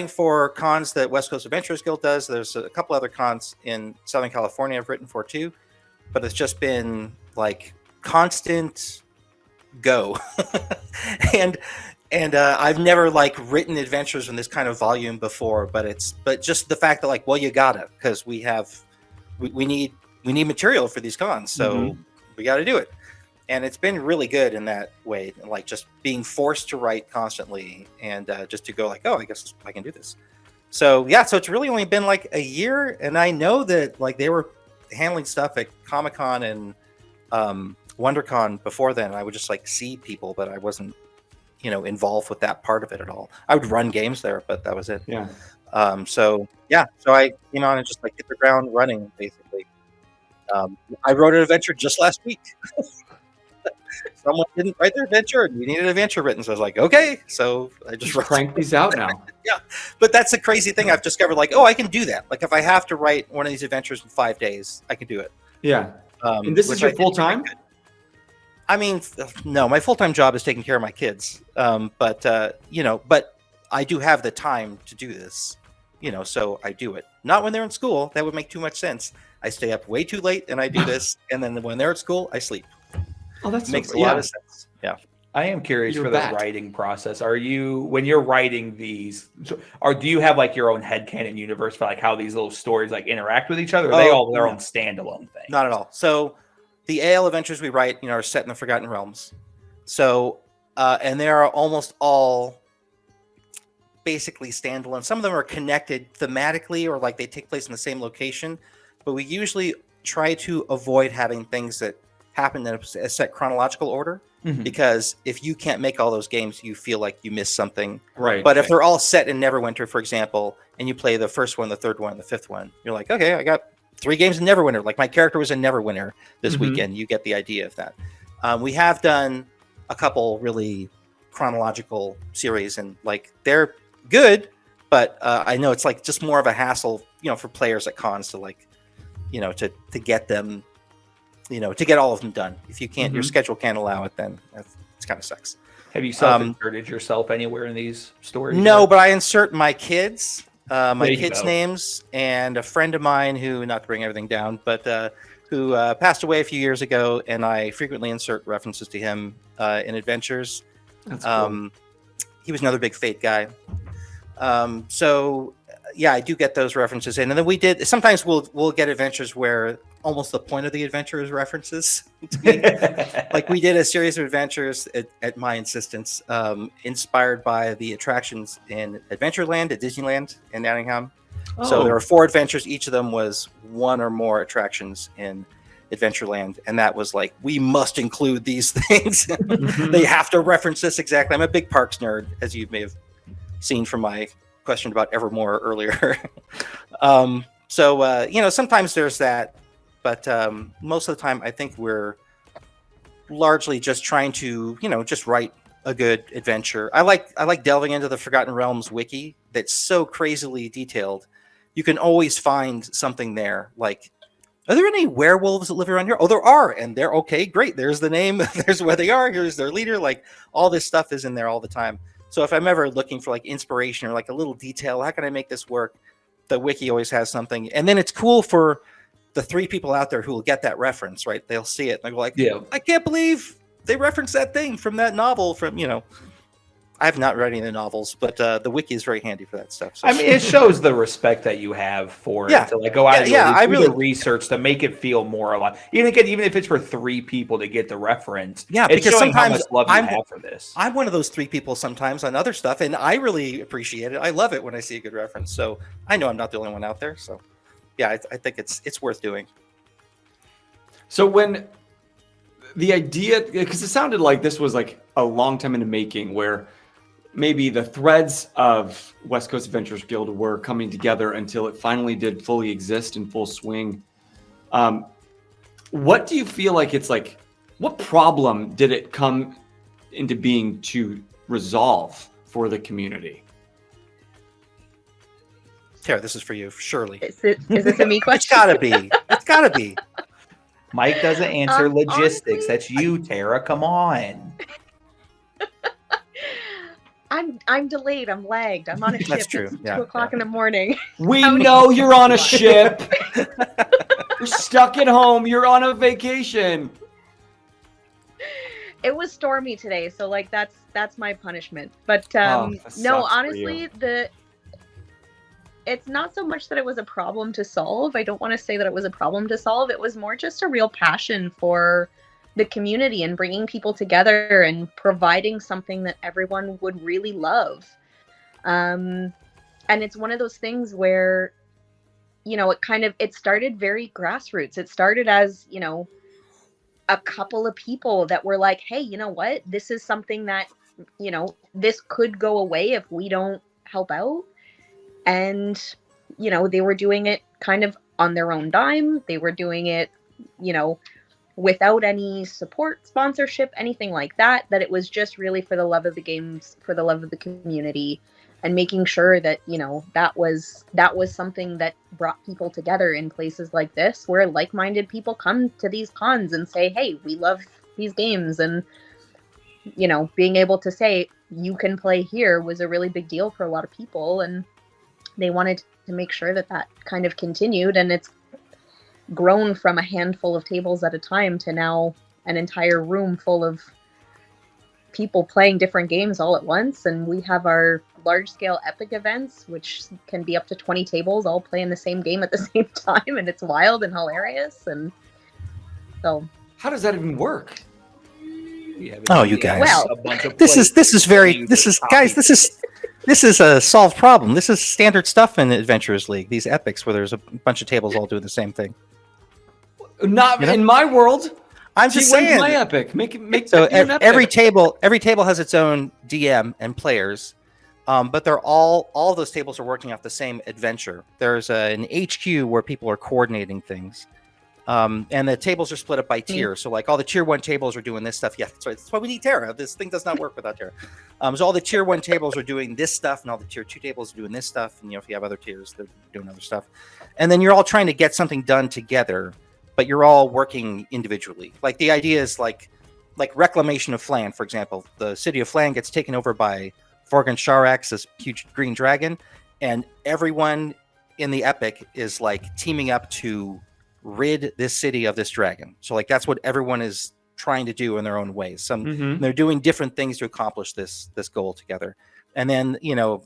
for cons that West Coast Adventurers Guild does. There's a couple other cons in Southern California I've written for too, but it's just been like constant go. and I've never like written adventures in this kind of volume before, but just the fact that like, well, you gotta, because we need material for these cons, so we got to do it. and it's been really good in that way, like just being forced to write constantly and just to go like, oh, I guess I can do this. So yeah, so it's really only been like a year, and I know that like they were handling stuff at Comic-Con and WonderCon before then. I would just like see people, but I wasn't, involved with that part of it at all. I would run games there, but that was it. Yeah. So I came on and just like hit the ground running basically. I wrote an adventure just last week. Someone didn't write their adventure and we needed an adventure written. So I was like, okay. So I just crank these out now. Yeah. But that's the crazy thing I've discovered. Like, oh, I can do that. Like if I have to write one of these adventures in 5 days, I can do it. Yeah. And this is your full time? I mean, no, my full-time job is taking care of my kids. But I do have the time to do this, so I do it. Not when they're in school. That would make too much sense. I stay up way too late and I do this. And then when they're at school, I sleep. Oh, that makes a lot of sense. Yeah. I am curious You're for back. the writing process. Are you, when you're writing these, or do you have like your own headcanon universe for like how these little stories like interact with each other? Or are they all their own standalone thing? Not at all. So the AL adventures we write, are set in the Forgotten Realms. So, and they are almost all basically standalone. Some of them are connected thematically or like they take place in the same location, but we usually try to avoid having things that happen in a set chronological order. Mhm. Because if you can't make all those games, you feel like you missed something. Right. But if they're all set in Neverwinter, for example, and you play the first one, the third one, the fifth one, you're like, okay, I got 3 games in Neverwinter. Like my character was in Neverwinter this weekend. You get the idea of that. We have done a couple really chronological series, and like they're good, but I know it's like just more of a hassle, for players at cons to like, to get them. To get all of them done. If you can't, your schedule can't allow it, then it's kind of sucks. Have you self-inserted yourself anywhere in these stories? No, but I insert my kids, There you kids' go. names, and a friend of mine who, not to bring everything down, but who passed away a few years ago, and I frequently insert references to him in adventures. That's cool. He was another big Fate guy. So yeah, I do get those references in, and then sometimes we'll get adventures where almost the point of the adventure is references to me. Like we did a series of adventures at my insistence, inspired by the attractions in Adventureland at Disneyland in Nottingham. So there were 4 adventures. Each of them was 1 or more attractions in Adventureland, and that was like, we must include these things. They have to reference this exactly. I'm a big parks nerd, as you may have seen from my question about Evermore earlier. Sometimes there's that, but most of the time I think we're largely just trying to, just write a good adventure. I like delving into the Forgotten Realms wiki that's so crazily detailed. You can always find something there. Like, are there any werewolves that live around here? Oh, there are, and they're okay, great. There's the name, there's where they are, here's their leader. Like all this stuff is in there all the time. So if I'm ever looking for like inspiration or like a little detail, how can I make this work? The wiki always has something. And then it's cool for the 3 people out there who will get that reference, right? They'll see it and they'll go like, Yeah. I can't believe they referenced that thing from that novel from, I have not read any of the novels, but the wiki is very handy for that stuff. So. I mean, it shows the respect that you have for Yeah. it to like go out and I do really the research to make it feel more alive. Even if it's for 3 people to get the reference. Yeah, it's because showing how sometimes much love you have for this. I'm one of those 3 people sometimes on other stuff, and I really appreciate it. I love it when I see a good reference. So I know I'm not the only one out there. So yeah, I think it's worth doing. So when the idea, because it sounded like this was like a long time in the making, where maybe the threads of West Coast Adventures Guild were coming together until it finally did fully exist in full swing. What do you feel like it's like? What problem did it come into being to resolve for the community? Tara, this is for you, surely. Is this a me It's question? gotta be. It's gotta be. Mike doesn't answer logistics. Honestly, That's you, Tara. Come on. I'm delayed. I'm lagged. I'm on a ship. That's true. It's Yeah, 2 o'clock in the morning. We How many- know you're on a ship. You're stuck at home. You're on a vacation. It was stormy today, so like that's my punishment. But Oh, that no, sucks for honestly, it's not so much that it was a problem to solve. I don't want to say that it was a problem to solve. It was more just a real passion for the community and bringing people together and providing something that everyone would really love. And it's one of those things where, you know, it started very grassroots. It started as, you know, a couple of people that were like, hey, you know what, this is something that, you know, this could go away if we don't help out. And, you know, they were doing it kind of on their own dime. They were doing it, you know, without any support, sponsorship, anything like that, that it was just really for the love of the games, for the love of the community, and making sure that, you know, that was something that brought people together in places like this, where like-minded people come to these cons and say, hey, we love these games. And, you know, being able to say you can play here was a really big deal for a lot of people, and they wanted to make sure that that kind of continued. And it's grown from a handful of tables at a time to now an entire room full of people playing different games all at once. And we have our large-scale epic events, which can be up to 20 tables all playing the same game at the same time, and it's wild and hilarious. And so, How does that even work? Oh, you guys. Well, This is a solved problem. This is standard stuff in Adventurers League. These epics where there's a bunch of tables all doing the same thing. Not You know? in my world. I'm See, just when's saying. my epic. Make So that an every epic. table has its own DM and players, but they're all those tables are working off the same adventure. There's an HQ where people are coordinating things, and the tables are split up by tier. So like all the tier 1 tables are doing this stuff. Yeah, that's why we need Terra. This thing does not work without Terra. So all the tier 1 tables are doing this stuff, and all the tier 2 tables are doing this stuff. And you know, if you have other tiers, they're doing other stuff. And then you're all trying to get something done together, but you're all working individually. Like the idea is like Reclamation of Flan, for example. The city of Flan gets taken over by Forgan Sharax, this huge green dragon, and everyone in the epic is like teaming up to rid this city of this dragon. So like that's what everyone is trying to do in their own ways. They're doing different things to accomplish this goal together. And then, you know,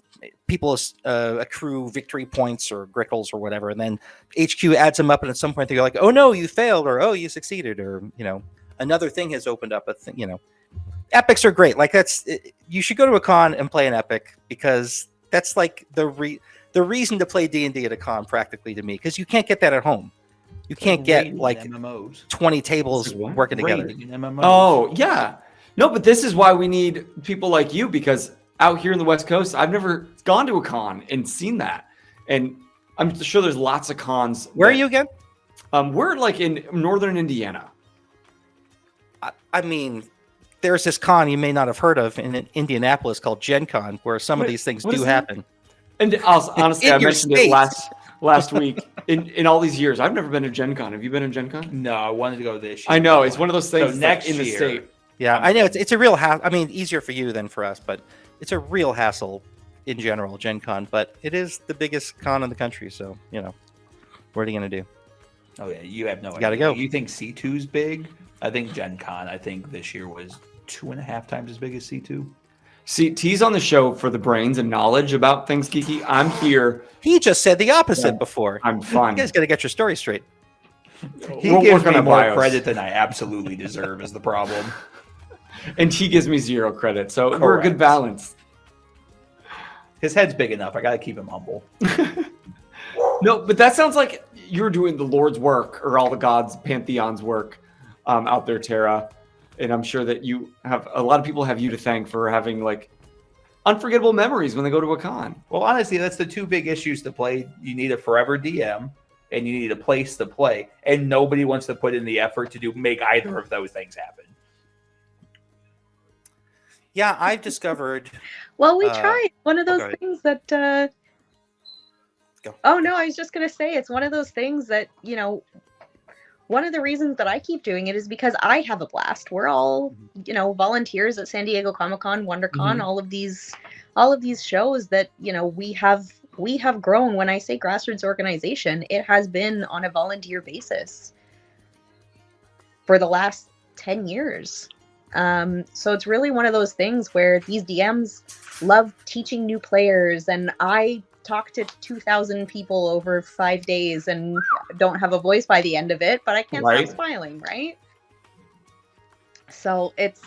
people accrue victory points or grickles or whatever, and then HQ adds them up, and at some point they're like, oh no, you failed, or oh, you succeeded, or, you know, another thing has opened up. You know, epics are great. Like you should go to a con and play an epic, because that's like the reason to play D&D at a con, practically, to me, because you can't get that at home. You can't get like MMOs. 20 tables working together. Oh, yeah. No, but this is why we need people like you, because out here in the West Coast, I've never gone to a con and seen that. And I'm sure there's lots of cons. Where are you again? We're like in northern Indiana. I mean, there's this con you may not have heard of in Indianapolis called Gen Con, where some of these things do happen. And honestly, I mentioned state. it last week. In all these years, I've never been to Gen Con. Have you been to Gen Con? No, I wanted to go this year. I know. It's one of those things So next in the year. state. Yeah, I know it's a real hassle. I mean, easier for you than for us, but it's a real hassle in general, Gen Con. But it is the biggest con in the country, so, you know, what are you going to do? Oh, yeah, you have no idea. Gotta go. You think C2's big? I think Gen Con, this year was 2.5 times as big as C2. See, T's on the show for the brains and knowledge about things geeky. I'm here. He just said the opposite before. I'm fun. You guys got to get your story straight. He We'll gives work on me our more bios. credit than I absolutely deserve is the problem. And he gives me 0 credit. So we're a good Correct. balance. His head's big enough. I got to keep him humble. No, but that sounds like you're doing the Lord's work, or all the gods' pantheon's work out there, Tara. And I'm sure that you have a lot of people have you to thank for having like unforgettable memories when they go to a con. Well, honestly, that's the two big issues to play. You need a forever DM, and you need a place to play. And nobody wants to put in the effort to make either of those things happen. Yeah, I've discovered. Well, we tried. One of those okay. things that. Go. Oh no, I was just gonna say it's one of those things that, you know, one of the reasons that I keep doing it is because I have a blast. We're all, you know, volunteers at San Diego Comic-Con, WonderCon, all of these shows that, you know, we have grown. When I say grassroots organization, it has been on a volunteer basis for the last 10 years. So it's really one of those things where these DMs love teaching new players, and I talk to 2,000 people over 5 days and don't have a voice by the end of it, but I can't Right. stop smiling, right? So it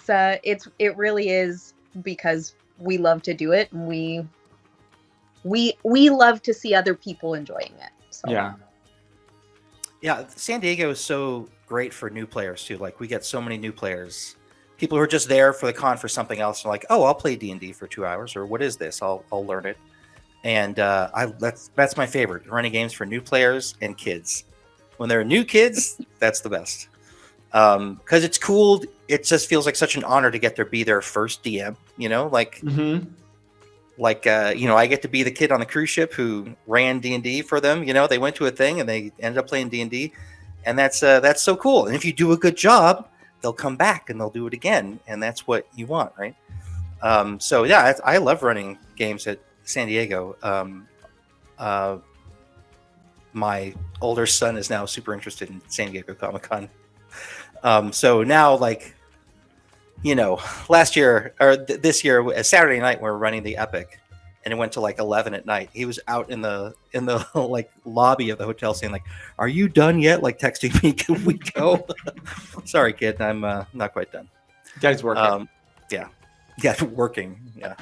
really is because we love to do it, and we love to see other people enjoying it. So Yeah. Yeah, San Diego is so great for new players too. Like we get so many new players, people who are just there for the con for something else. Are like, oh, I'll play D&D for 2 hours, or what is this? I'll learn it. And that's my favorite, running games for new players and kids. When there are new kids, that's the best. Because it's cool. It just feels like such an honor to get to be their first DM. You know, like I get to be the kid on the cruise ship who ran D&D for them. You know, they went to a thing and they ended up playing D&D, and that's so cool. And if you do a good job, they'll come back and they'll do it again, and that's what you want, right? So yeah, I love running games at San Diego. My older son is now super interested in San Diego Comic-Con. So now, like, last year or this year, a Saturday night, we're running the Epic, and it went to like 11 at night. He was out in the like lobby of the hotel saying like, "Are you done yet?" Like texting me, "Can we go?" Sorry, kid, I'm not quite done. Guys working. Yeah, working. Yeah.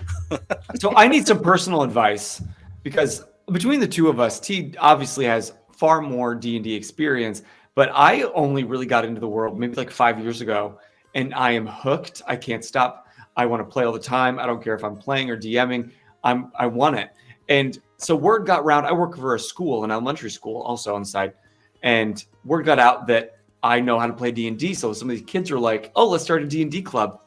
So I need some personal advice, because between the two of us, T obviously has far more D&D experience, but I only really got into the world maybe like 5 years ago, and I am hooked. I can't stop. I want to play all the time. I don't care if I'm playing or DMing. I want it. And so word got around. I work for a school, an elementary school, also on the side, and word got out that I know how to play D&D. So some of these kids are like, "Oh, let's start a D&D club."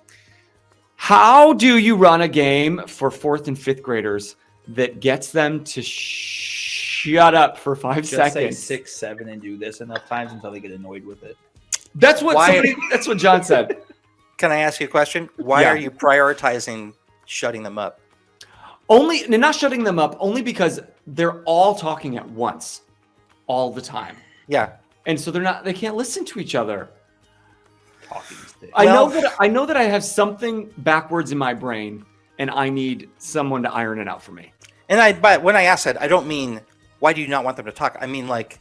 How do you run a game for 4th and 5th graders that gets them to shut up for 5 Just say seconds? 6, 7, and do this enough times until they get annoyed with it. That's what that's what John said. Can I ask you a question? Why Yeah. are you prioritizing shutting them up? Not shutting them up, only because they're all talking at once, all the time. Yeah. And so they can't listen to each other. Talking stick. I know that I have something backwards in my brain, and I need someone to iron it out for me. But when I ask that, I don't mean why do you not want them to talk? I mean, like,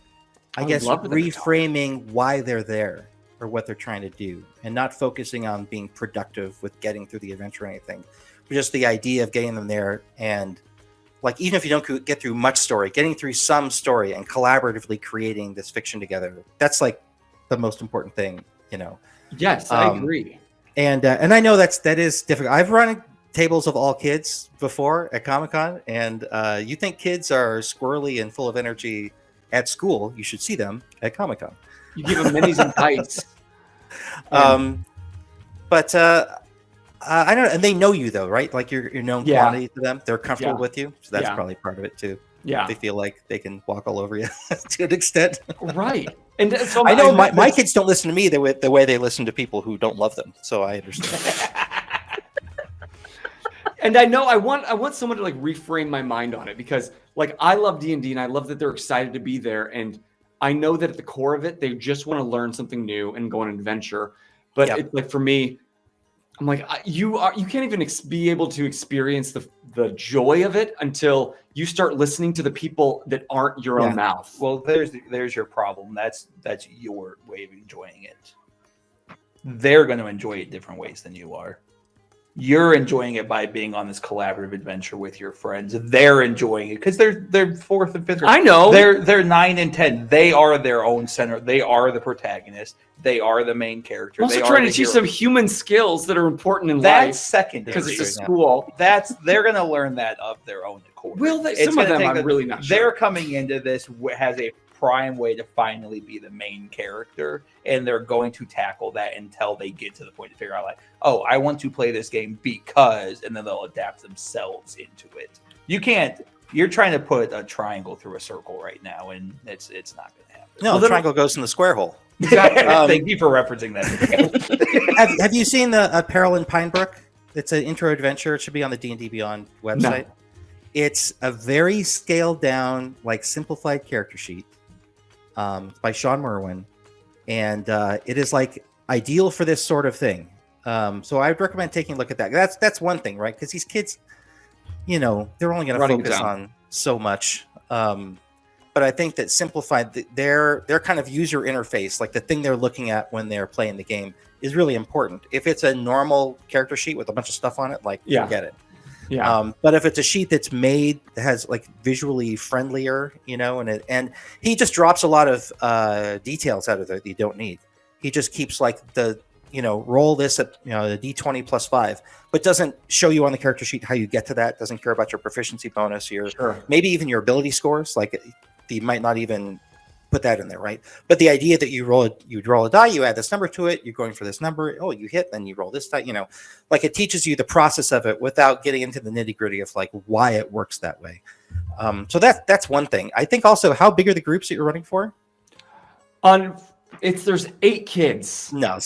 I would guess love for them to talk. reframing why they're there or what they're trying to do, and not focusing on being productive with getting through the adventure or anything, but just the idea of getting them there, and like, even if you don't get through much story, getting through some story and collaboratively creating this fiction together, that's like the most important thing, Yes, I agree. And I know that is difficult. I've run tables of all kids before at Comic-Con, and you think kids are squirrely and full of energy at school, you should see them at Comic-Con. You give them minis and tights. But I don't know, and they know you though, right? Like you're known quantity to them. They're comfortable Yeah. with you, so that's Yeah. probably part of it too. Yeah, They feel like they can walk all over you to an extent. right. And so I know my that's- kids don't listen to me the way they listen to people who don't love them, so I understand. And I know I want someone to like reframe my mind on it, because like I love D&D and I love that they're excited to be there, and I know that at the core of it they just want to learn something new and go on an adventure. But it's like, for me, I'm like, you can't even be able to experience the joy of it until you start listening to the people that aren't your own mouth. Well, there's your problem. That's your way of enjoying it. They're going to enjoy it different ways than you are. You're enjoying it by being on this collaborative adventure with your friends. They're enjoying it because they're 4th and 5th. I know. They're 9 and 10. They are their own center. They are the protagonist. They are the main character. I'm also they trying are to the teach hero. some human skills that are important in That's life, secondary because it's a right now. school. They're going to learn that of their own accord. Will they? It's Some of gonna them take I'm really not They're sure. coming into this has a prime way to finally be the main character, and they're going to tackle that until they get to the point to figure out, like, oh, I want to play this game because, and then they'll adapt themselves into it. You're trying to put a triangle through a circle right now, and it's not going to happen. No, the triangle goes in the square hole. Exactly. Thank you for referencing that. Have you seen the Peril in Pinebrook? It's an intro adventure. It should be on the D&D Beyond website. No. It's a very scaled down, like simplified character sheet by Sean Merwin, and it is like ideal for this sort of thing. So I would recommend taking a look at that. That's one thing, right? Because these kids, they're only going to Running focus down. on so much. But but I think that simplified their kind of user interface, like the thing they're looking at when they're playing the game, is really important. If it's a normal character sheet with a bunch of stuff on it, like forget it. Yeah. But if it's a sheet that's made that has like visually friendlier, and he just drops a lot of details out of there that you don't need. He just keeps like roll this at the D20 plus 5, but doesn't show you on the character sheet how you get to that. Doesn't care about your proficiency bonus, maybe even your ability scores. Like you might not even put that in there, right? But the idea that you roll a die, you add this number to it, you're going for this number. Oh, you hit, then you roll this die. Like it teaches you the process of it without getting into the nitty gritty of like why it works that way. So that's one thing. I think also, how big are the groups that you're running for? There's 8 kids. No,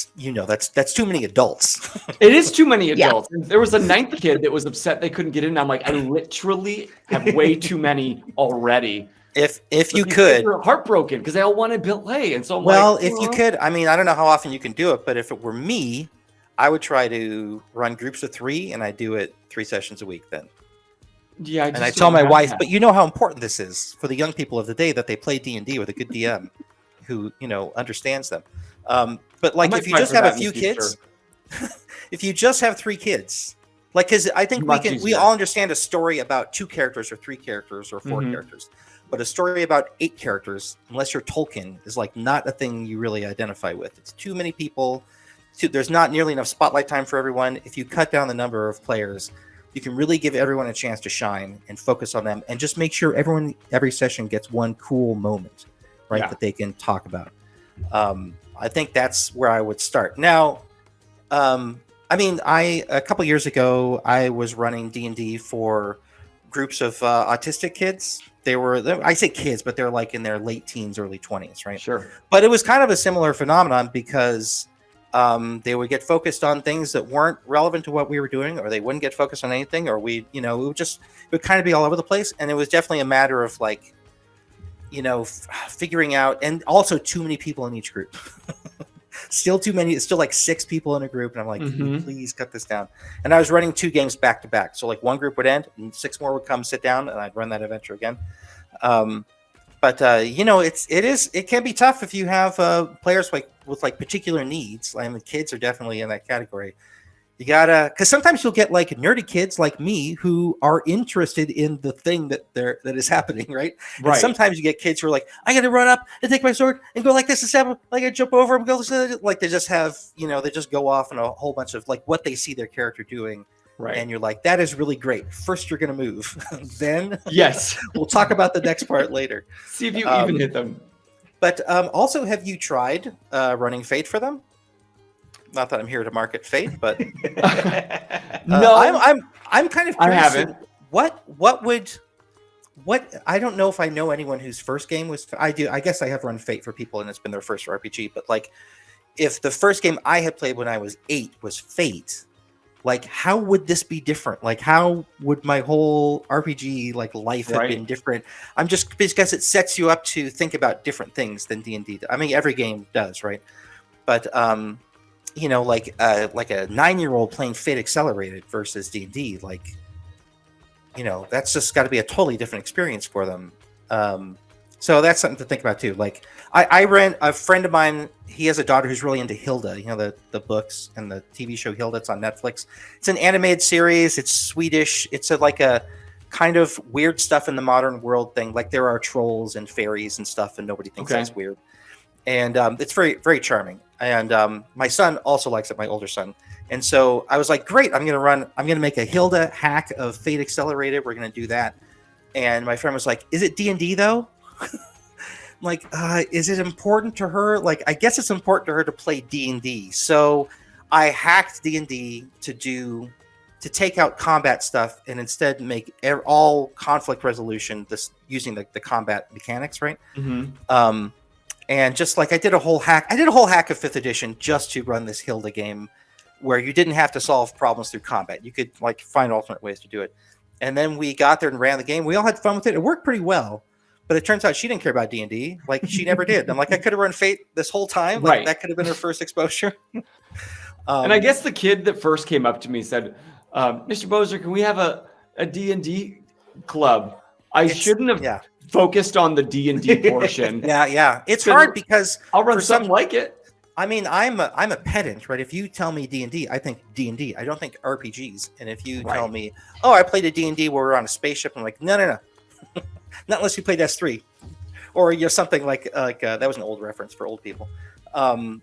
that's too many adults. It is too many adults. Yeah. There was a 9th kid that was upset they couldn't get in. I'm like, I literally have way too many already. If you could, they're heartbroken because they all wanted Billet, and so I'm if you could, I mean, I don't know how often you can do it, but if it were me, I would try to run groups of 3, and I do it 3 sessions a week then. Yeah, I tell my wife, but you know how important this is for the young people of the day that they play D&D with a good DM who understands them. But like if you just have a few kids, if you just have 3 kids, like because I think we all understand a story about 2 characters or 3 characters or 4 characters. But a story about 8 characters, unless you're Tolkien, is like not a thing you really identify with. It's too many people. There's not nearly enough spotlight time for everyone. If you cut down the number of players, you can really give everyone a chance to shine and focus on them, and just make sure every session gets one cool moment, right, that they can talk about. I think that's where I would start. Now, I mean, a couple years ago, I was running D&D for groups of autistic kids. I say kids, but they're like in their late teens, early 20s, right? Sure. But it was kind of a similar phenomenon because they would get focused on things that weren't relevant to what we were doing, or they wouldn't get focused on anything, or it would kind of be all over the place. And it was definitely a matter of like, figuring out, and also too many people in each group. Still too many. It's still like 6 people in a group, and I'm like, can you please cut this down? And I was running 2 games back to back, so like one group would end, and 6 more would come sit down, and I'd run that adventure again. It can be tough if you have players with particular needs. I mean, kids are definitely in that category. You gotta, because sometimes you'll get like nerdy kids like me who are interested in the thing that is happening, right? And sometimes you get kids who are like, I got to run up and take my sword and go like this and stab, like I jump over and go like they just have, they just go off on a whole bunch of like what they see their character doing. Right. And you're like, that is really great. First, you're going to move. Then, yes, we'll talk about the next part later. See if you even hit them. But also, have you tried running Fate for them? Not that I'm here to market Fate, but no, I'm kind of curious. I haven't. What I don't know if I know anyone whose first game was. I do. I guess I have run Fate for people, and it's been their first RPG. But like, if the first game I had played when I was 8 was Fate, like, how would this be different? Like, how would my whole RPG life have been different? I'm just because it sets you up to think about different things than D&D. I mean, every game does, right? But like a 9-year-old playing Fate Accelerated versus D&D, that's just got to be a totally different experience for them. So that's something to think about too. Like I ran a friend of mine. He has a daughter who's really into Hilda. The books and the TV show Hilda. It's on Netflix. It's an animated series. It's Swedish. It's a kind of weird stuff in the modern world thing. Like there are trolls and fairies and stuff, and nobody thinks that's weird. And it's very, very charming. And my son also likes it, my older son. And so I was like, great, I'm going to make a Hilda hack of Fate Accelerated. We're going to do that. And my friend was like, is it D&D though? Like, is it important to her? Like, I guess it's important to her to play D&D. So I hacked D&D to take out combat stuff and instead make all conflict resolution using the combat mechanics, right? Mm-hmm. And just like I did a whole hack of 5th edition just to run this Hilda game where you didn't have to solve problems through combat. You could find alternate ways to do it. And then we got there and ran the game. We all had fun with it. It worked pretty well. But it turns out she didn't care about D&D. Like she never did. I'm like, I could have run Fate this whole time. Like that could have been her first exposure. And I guess the kid that first came up to me said, Mr. Bozer, can we have a D&D club? I shouldn't have focused on the D&D portion. Yeah. It's So hard because I'll run for some- something like it. I mean, I'm a pedant, right? If you tell me D&D, I think D&D. I don't think RPGs. And if you tell me, oh, I played a D&D where we're on a spaceship, I'm like, no. Not unless you played S3. Or something like that was an old reference for old people. I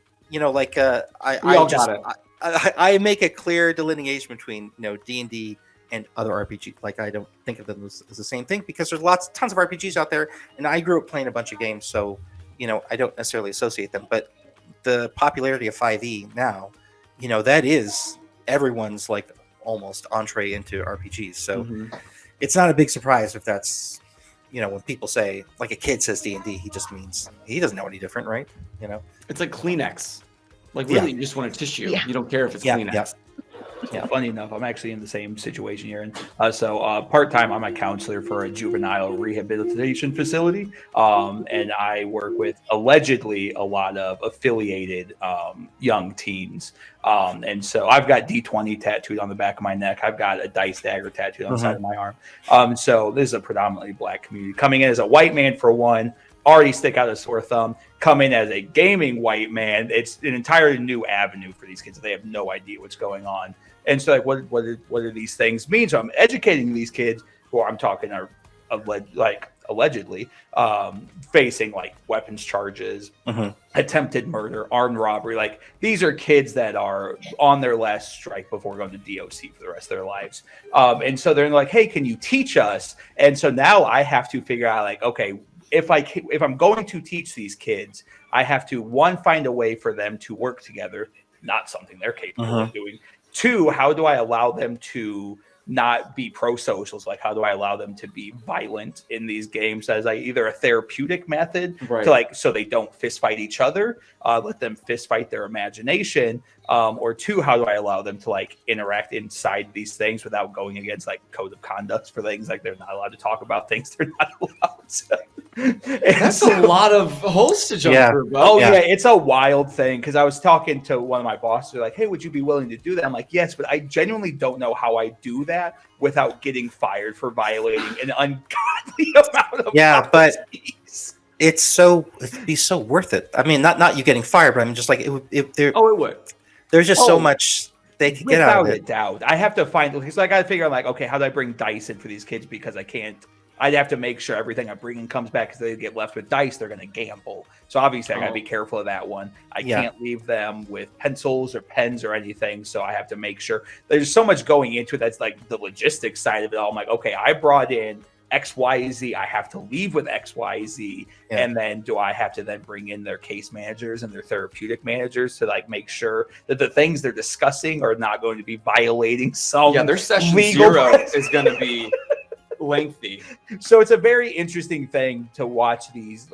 make a clear delineation between D&D and other RPG. Like I don't think of them as the same thing because there's tons of RPGs out there, and I grew up playing a bunch of games, so I don't necessarily associate them. But the popularity of 5e now, that is everyone's like almost entree into RPGs. So it's not a big surprise if that's when people say, like a kid says D&D, he just means he doesn't know any different, right? It's like Kleenex. Like really, you just want a tissue. Yeah. You don't care if it's Kleenex. Yeah, funny enough, I'm actually in the same situation here. And so part-time, I'm a counselor for a juvenile rehabilitation facility. And I work with allegedly a lot of affiliated young teens. And so I've got D20 tattooed on the back of my neck. I've got a dice dagger tattooed on the side of my arm. So this is a predominantly Black community. Coming in as a white man for one, already stick out a sore thumb. Come in as a gaming white man, it's an entirely new avenue for these kids. They have no idea what's going on. And so, like, what do these things mean? So I'm educating these kids who I'm talking are allegedly facing like weapons charges, attempted murder, armed robbery. Like these are kids that are on their last strike before going to DOC for the rest of their lives. And so they're like, hey, can you teach us? And so now I have to figure out like, okay, if I'm going to teach these kids, I have to find a way for them to work together, not something they're capable of doing. Two, how do I allow them to not be pro-socials? Like, how do I allow them to be violent in these games as either a therapeutic method to so they don't fist fight each other, let them fist fight their imagination, or two, how do I allow them to interact inside these things without going against code of conduct for things like they're not allowed to talk about things they're not allowed to. That's a lot of holes to jump through, bro. Oh yeah, it's a wild thing because I was talking to one of my bosses. They're like, "Hey, would you be willing to do that?" I'm like, "Yes," but I genuinely don't know how I do that without getting fired for violating an ungodly amount of policies. But it'd be so worth it. I mean, not you getting fired, but I mean, just like it would. It would. There's just so much they could get out of it. Without a doubt, I have to find because I got to figure out okay, how do I bring dice in for these kids because I can't. I'd have to make sure everything I bring in comes back because they get left with dice. They're going to gamble. So obviously I got to be careful of that one. I can't leave them with pencils or pens or anything. So I have to make sure there's so much going into it. That's like the logistics side of it all. I'm like, okay, I brought in X, Y, Z. I have to leave with X, Y, Z. And then do I have to then bring in their case managers and their therapeutic managers to make sure that the things they're discussing are not going to be violating some their session legal zero is going to be lengthy. So it's a very interesting thing to watch these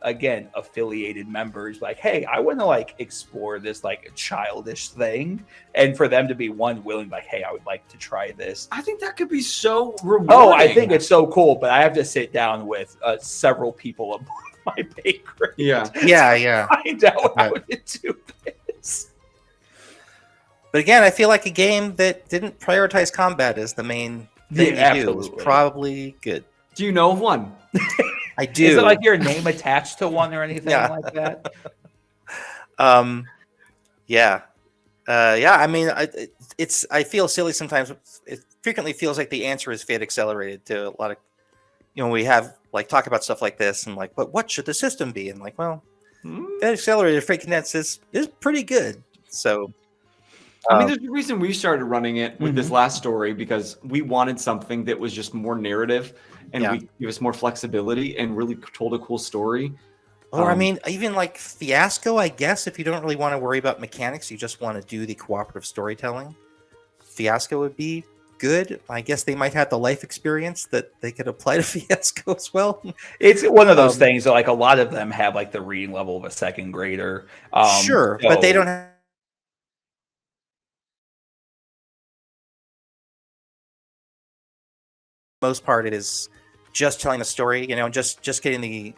again affiliated members hey, I want to explore this childish thing, and for them to be willing hey, I would like to try this. I think that could be so rewarding. Oh, I think it's so cool, but I have to sit down with several people above my pay grade. Yeah. Find out how to do this. But again, I feel like a game that didn't prioritize combat as the main thing you do is probably good. Do you know of one? I do. Is it like your name attached to one or anything like that? I mean, I feel silly sometimes. It frequently feels like the answer is Fate Accelerated to a lot of, we have talk about stuff like this and but what should the system be? And Fate Accelerated Fate Condensed is pretty good. So. I mean, there's a reason we started running it with this last story because we wanted something that was just more narrative and we give us more flexibility and really told a cool story. Or I mean, even Fiasco, I guess, if you don't really want to worry about mechanics, you just want to do the cooperative storytelling. Fiasco would be good. I guess they might have the life experience that they could apply to Fiasco as well. It's one of those things that a lot of them have the reading level of a second grader. Sure, but they don't have most part. It is just telling a story, just getting the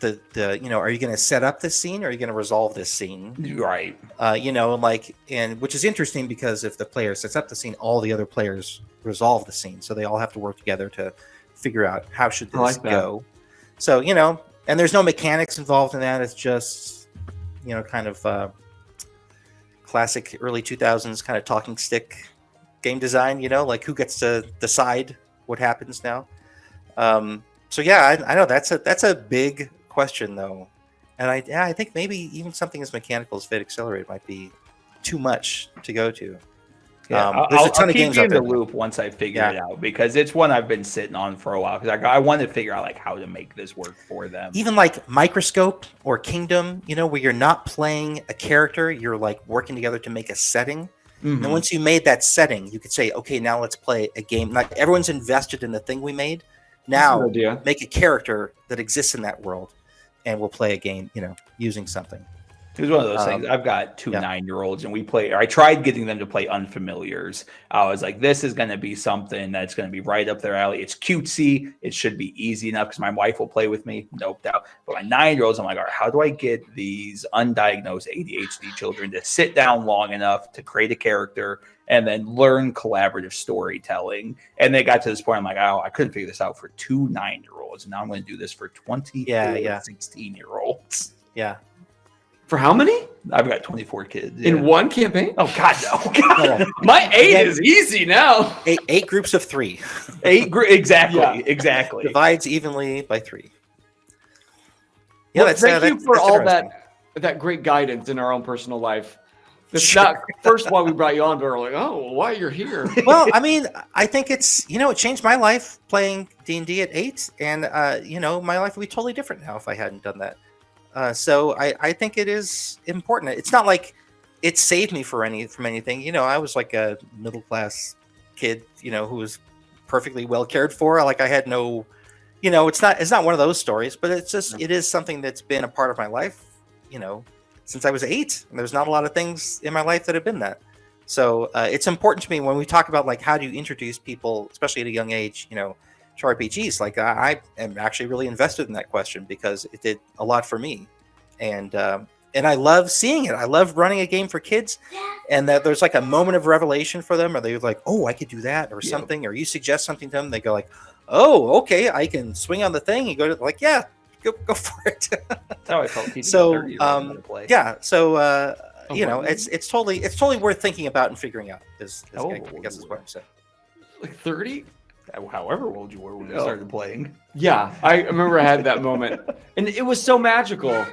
are you going to set up this scene or are you going to resolve this scene, right? And which is interesting because if the player sets up the scene, all the other players resolve the scene, so they all have to work together to figure out how should I this like that. go. So, and there's no mechanics involved in that. It's just, kind of classic early 2000s kind of talking stick game design, like who gets to decide what happens now. So yeah, I know that's a big question though. And I think maybe even something as mechanical as Fate Accelerated might be too much to go to. Yeah, There's a ton I'll of keep games you out in the there. loop once I figure it out, because it's one I've been sitting on for a while, because I want to figure out like how to make this work for them. Even like Microscope or Kingdom, where you're not playing a character, you're like working together to make a setting. Mhm. And once you made that setting, you could say, okay, now let's play a game. Like everyone's invested in the thing we made. Now That's a good idea. make a character that exists in that world, and we'll play a game, using something. It was one of those things. I've got two 9-year-olds, and I tried getting them to play Unfamiliars. I was like, this is going to be something that's going to be right up their alley. It's cutesy. It should be easy enough because my wife will play with me. No doubt. But my 9-year-olds, I'm like, all right, how do I get these undiagnosed ADHD children to sit down long enough to create a character and then learn collaborative storytelling? And they got to this point, I'm like, oh, I couldn't figure this out for two 9-year-olds. And now I'm going to do this for 24 16-year-olds. Yeah. For how many? I've got 24 kids. In one campaign? Oh, God, no. God. No. My 8 is easy now. Eight groups of 3. Exactly. Yeah. Exactly. Divides evenly by 3. Yeah, Well, that's thank you for that's all interesting. that great guidance in our own personal life. That's not first why we brought you on, but we're like, oh, well, why you're here? Well, I mean, I think it's it changed my life playing D&D at 8, and my life would be totally different now if I hadn't done that. So I think it is important. It's not like it saved me from anything. I was like a middle class kid, who was perfectly well cared for. Like I had no, it's not one of those stories, but it is something that's been a part of my life, since I was 8. And there's not a lot of things in my life that have been that. So it's important to me when we talk about like how do you introduce people, especially at a young age, to RPGs. Like I am actually really invested in that question because it did a lot for me, and I love seeing it. I love running a game for kids, and that there's like a moment of revelation for them, or they're like, "Oh, I could do that," or something, or you suggest something to them, they go like, "Oh, okay, I can swing on the thing." You go to like, "Yeah, go for it." That's how I felt teaching So, 30-year-old how to play. Yeah, so it's totally worth thinking about and figuring out. I guess is what I'm saying. Like 30? However old you were when you started playing. Yeah, I remember I had that moment, and it was so magical.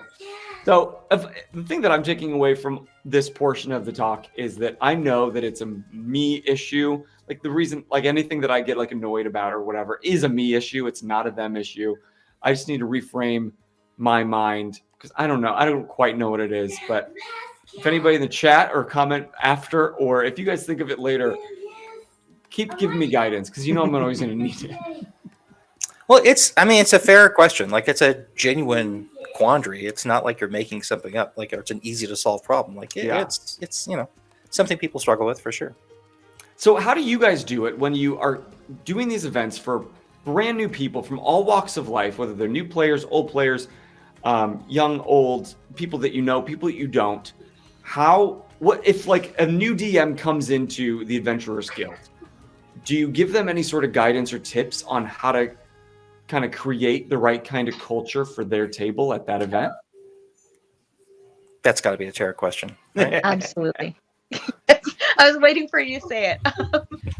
So the thing that I'm taking away from this portion of the talk is that I know that it's a me issue. Like the reason, like anything that I get like annoyed about or whatever is a me issue. It's not a them issue. I just need to reframe my mind because I don't know. I don't quite know what it is. But if anybody in the chat or comment after, or if you guys think of it later, keep giving me guidance because I'm always going to need it. Well, it's a fair question. Like it's a genuine quandary. It's not like you're making something up. Like it's an easy to solve problem. Like it's something people struggle with for sure. So how do you guys do it when you are doing these events for brand new people from all walks of life, whether they're new players, old players, young, old, people that people that you don't? What if like a new DM comes into the Adventurers Guild? Do you give them any sort of guidance or tips on how to kind of create the right kind of culture for their table at that event? That's got to be a Tara question. Right? Absolutely. I was waiting for you to say it.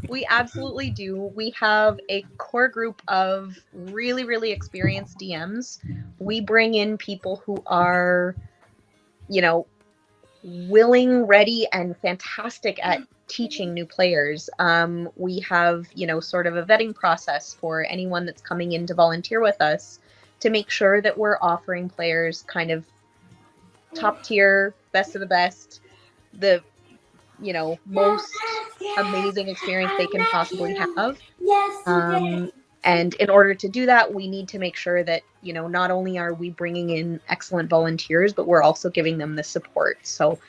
We absolutely do. We have a core group of really, really experienced DMs. We bring in people who are, willing, ready, and fantastic at teaching new players. We have, sort of a vetting process for anyone that's coming in to volunteer with us to make sure that we're offering players kind of top tier, best of the best, the most amazing experience they can possibly have. And in order to do that, we need to make sure that, not only are we bringing in excellent volunteers, but we're also giving them the support. So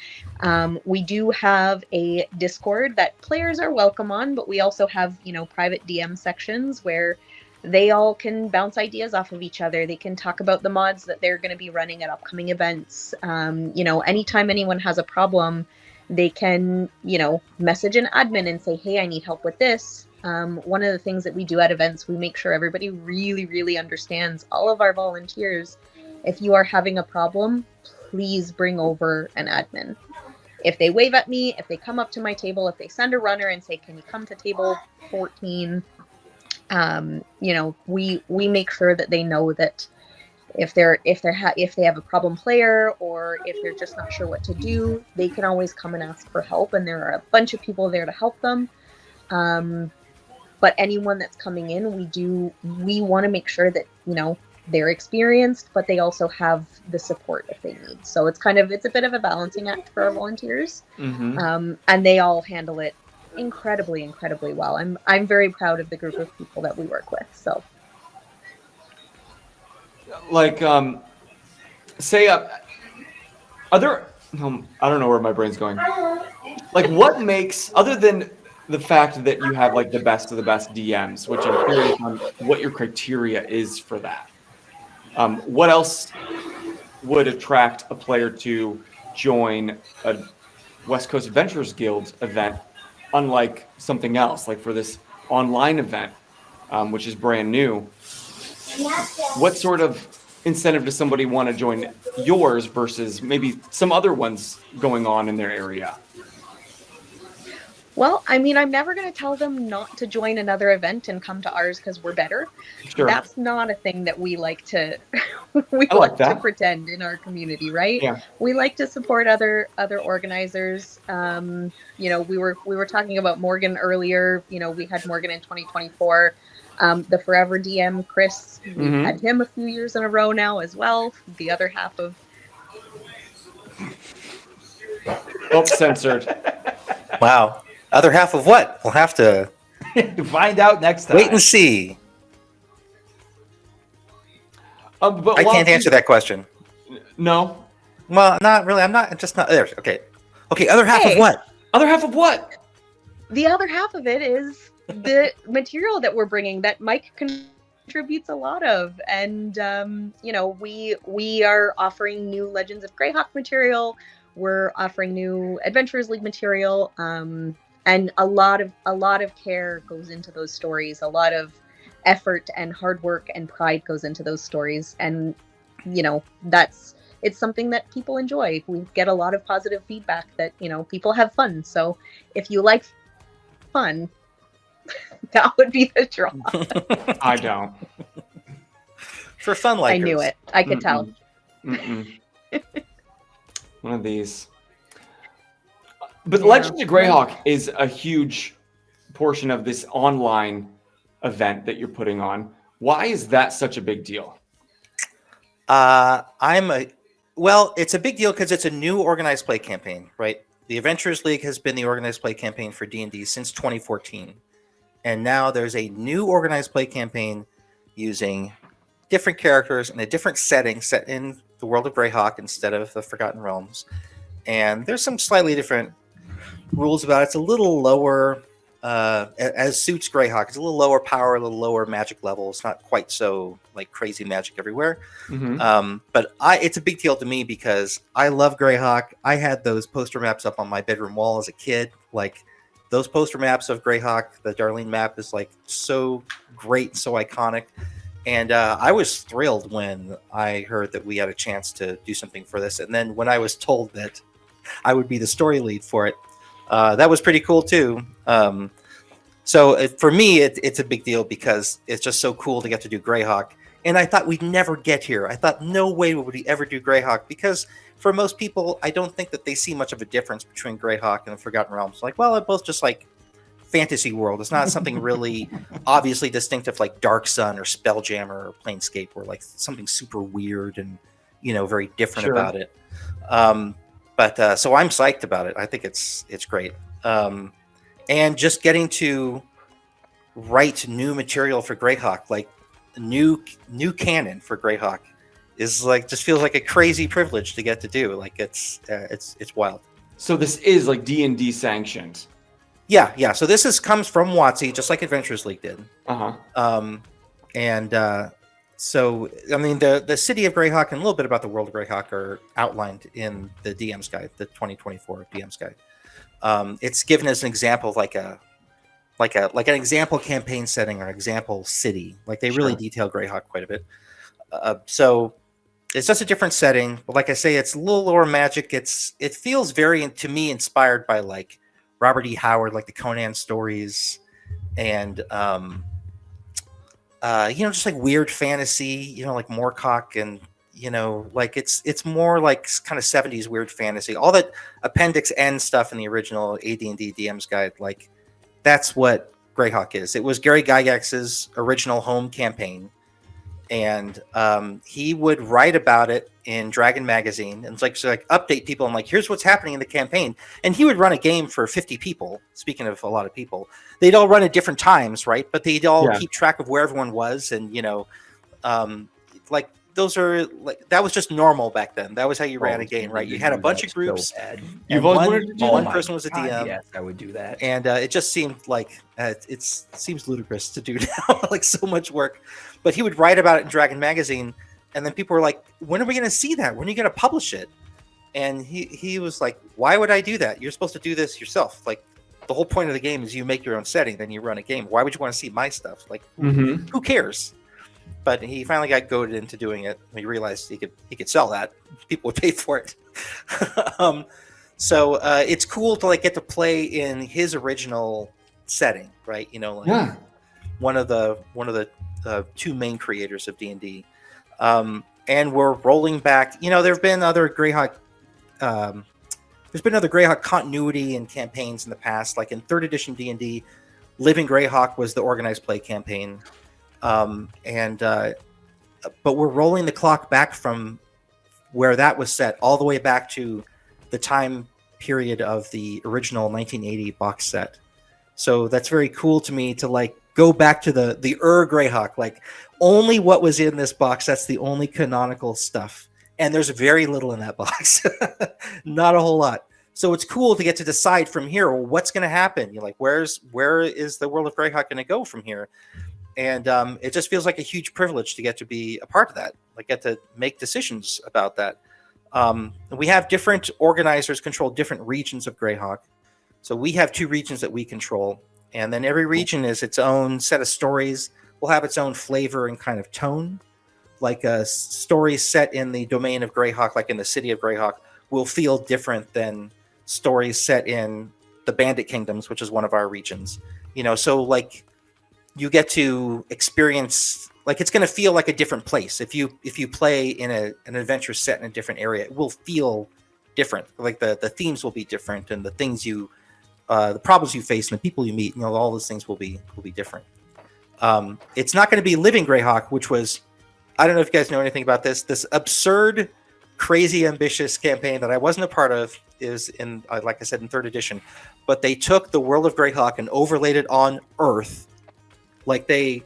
we do have a Discord that players are welcome on, but we also have, private DM sections where they all can bounce ideas off of each other. They can talk about the mods that they're going to be running at upcoming events. Anytime anyone has a problem, They can, message an admin and say, hey, I need help with this. One of the things that we do at events, we make sure everybody really, really understands, all of our volunteers. If you are having a problem, please bring over an admin. If they wave at me, if they come up to my table, if they send a runner and say, can you come to table 14? We make sure that they know that if they have a problem player, or if they're just not sure what to do, they can always come and ask for help, and there are a bunch of people there to help them. But anyone that's coming in, we want to make sure that, they're experienced, but they also have the support if they need. So it's a bit of a balancing act for our volunteers. Mm-hmm. And they all handle it incredibly, incredibly well. I'm very proud of the group of people that we work with. So Like, say, are there, I don't know where my brain's going. Like, what makes, other than the fact that you have like the best of the best DMs, which I'm curious on what your criteria is for that. What else would attract a player to join a West Coast Adventurers Guild event, unlike something else, like for this online event, which is brand new? What sort of incentive does somebody want to join yours versus maybe some other ones going on in their area? Well, I'm never going to tell them not to join another event and come to ours because we're better. Sure. That's not a thing that we like to to pretend in our community, right? Yeah. We like to support other organizers. We were talking about Morgan earlier. We had Morgan in 2024. The Forever DM, Chris, we've had him a few years in a row now as well. The other half of... Oh, censored. Wow. Other half of what? We'll have to find out next time. Wait and see. But I can't answer that question. No. Well, not really. I'm not. Just not there. Okay. Okay. Other half of what? Other half of what? The other half of it is the material that we're bringing that Mike contributes a lot of, and we are offering new Legends of Greyhawk material. We're offering new Adventurers League material, and a lot of care goes into those stories. A lot of effort and hard work and pride goes into those stories, and it's something that people enjoy. We get a lot of positive feedback that people have fun. So if you like fun, that would be the draw. I don't. For fun likers. I knew it. I could tell. One of these. But Legends of Greyhawk is a huge portion of this online event that you're putting on. Why is that such a big deal? It's a big deal because it's a new organized play campaign, right? The Adventurers League has been the organized play campaign for D&D since 2014. And now there's a new organized play campaign using different characters in a different setting, set in the world of Greyhawk instead of the Forgotten Realms. And there's some slightly different rules about it. It's a little lower, as suits Greyhawk. It's a little lower power, a little lower magic level. It's not quite so like crazy magic everywhere. But it's a big deal to me because I love Greyhawk. I had those poster maps up on my bedroom wall as a kid. Like those poster maps of Greyhawk, the Darlene map is like so great, so iconic. And I was thrilled when I heard that we had a chance to do something for this. And then when I was told that I would be the story lead for it, that was pretty cool too. So for me, it's a big deal because it's just so cool to get to do Greyhawk. And I thought we'd never get here. I thought no way would we ever do Greyhawk because for most people, I don't think that they see much of a difference between Greyhawk and the Forgotten Realms. Like, well, they're both just like fantasy world. It's not something really obviously distinctive like Dark Sun or Spelljammer or Planescape or like something super weird and, very different about it. So I'm psyched about it. I think it's great. And just getting to write new material for Greyhawk, like new canon for Greyhawk, is like just feels like a crazy privilege to get to do. Like it's wild. So this is like D&D sanctioned. Yeah. So this comes from WotC, just like Adventurers League did. So I mean the city of Greyhawk and a little bit about the world of Greyhawk are outlined in the DM's guide, the 2024 DM's guide. It's given as an example of like an example campaign setting or example city. Like they really detail Greyhawk quite a bit. So it's just a different setting. But like I say, it's a little lore magic. It feels very, to me, inspired by like Robert E. Howard, like the Conan stories, and just like weird fantasy. Like Moorcock, and like it's more like kind of 70s weird fantasy. All that Appendix N stuff in the original AD&D DM's Guide, like that's what Greyhawk is. It was Gary Gygax's original home campaign. And he would write about it in Dragon Magazine, and it's like update people and like, here's what's happening in the campaign. And he would run a game for 50 people. Speaking of a lot of people, they'd all run at different times, right? But they'd all keep track of where everyone was, and like those are like that was just normal back then. That was how you ran a game, right? You had a bunch of groups. So You've always wanted to do one that? person was a DM. Yes, I would do that. And it just seemed like it seems ludicrous to do now, like so much work. But he would write about it in Dragon Magazine, and then people were like, "When are we going to see that? When are you going to publish it?" And he was like, "Why would I do that? You're supposed to do this yourself. Like the whole point of the game is you make your own setting, then you run a game. Why would you want to see my stuff? Like who cares?" But he finally got goaded into doing it. He realized he could sell that. People would pay for it. So it's cool to like get to play in his original setting, right? One of the two main creators of D&D. And we're rolling back. There've been other Greyhawk. There's been other Greyhawk continuity and campaigns in the past, like in 3rd edition D&D. Living Greyhawk was the organized play campaign. But we're rolling the clock back from where that was set all the way back to the time period of the original 1980 box set. So that's very cool to me to like go back to the Greyhawk, like only what was in this box. That's the only canonical stuff. And there's very little in that box, not a whole lot. So it's cool to get to decide from here, well, what's going to happen? You're like, where is the world of Greyhawk going to go from here? And it just feels like a huge privilege to get to be a part of that, like get to make decisions about that. We have different organizers control different regions of Greyhawk. So we have 2 regions that we control. And then every region is its own set of stories, will have its own flavor and kind of tone. Like a story set in the domain of Greyhawk, like in the city of Greyhawk, will feel different than stories set in the Bandit Kingdoms, which is one of our regions. So like you get to experience, like it's going to feel like a different place. If you play in an adventure set in a different area, it will feel different. Like the themes will be different, and the things the problems you face and the people you meet, all those things will be different. It's not going to be Living Greyhawk, which was, I don't know if you guys know anything about this absurd, crazy, ambitious campaign that I wasn't a part of, is in, like I said, in 3rd edition. But they took the world of Greyhawk and overlaid it on Earth. Like they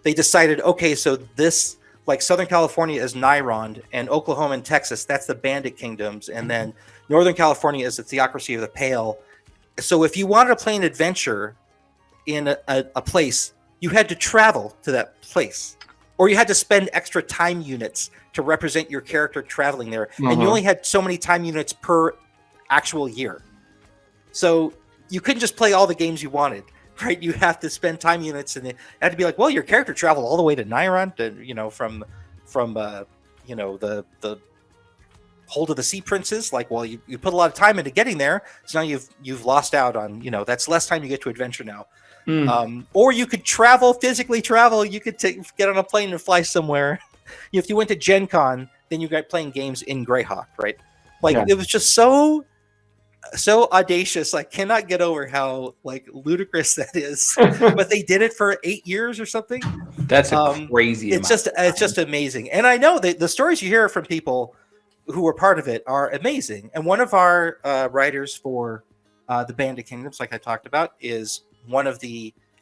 decided, okay, so this, like Southern California is Nyrond, and Oklahoma and Texas, that's the Bandit Kingdoms, and then Northern California is the Theocracy of the Pale. So if you wanted to play an adventure in a place, you had to travel to that place, or you had to spend extra time units to represent your character traveling there. And you only had so many time units per actual year. So you couldn't just play all the games you wanted, right? You have to spend time units, and it had to be like, well, your character traveled all the way to Nyrond, from the Hold of the Sea Princes. Like, well, you put a lot of time into getting there, so now you've lost out on, that's less time you get to adventure now. Or you could physically travel. You could get on a plane and fly somewhere. If you went to Gen Con, then you got playing games in Greyhawk, right? Like It was just so audacious. I cannot get over how like ludicrous that is. But they did it for 8 years or something. That's a crazy. It's just amazing. And I know the stories you hear from people who were part of it are amazing. And one of our writers for the Bandit Kingdoms, like I talked about, is one of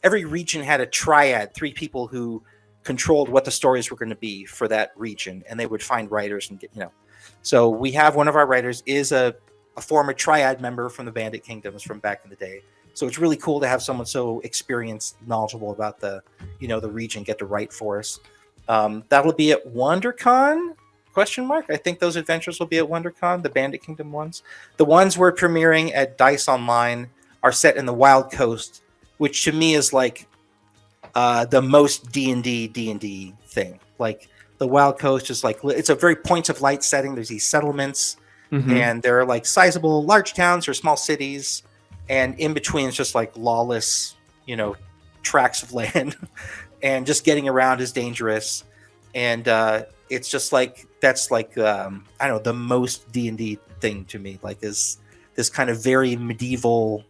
every region had a triad, 3 people who controlled what the stories were going to be for that region, and they would find writers and get, So we have one of our writers is a former triad member from the Bandit Kingdoms from back in the day. So it's really cool to have someone so experienced, knowledgeable about the region get to write for us. That'll be at WonderCon. Question mark. I think those adventures will be at WonderCon, the Bandit Kingdom ones. The ones we're premiering at Dice Online are set in the Wild Coast, which to me is like the most D&D thing. Like the Wild Coast is like, it's a very points of light setting. There's these settlements, and they're like sizable large towns or small cities, and in between it's just like lawless, tracts of land, and just getting around is dangerous. And it's just like, that's like I don't know, the most D&D thing to me, like is this kind of very medieval,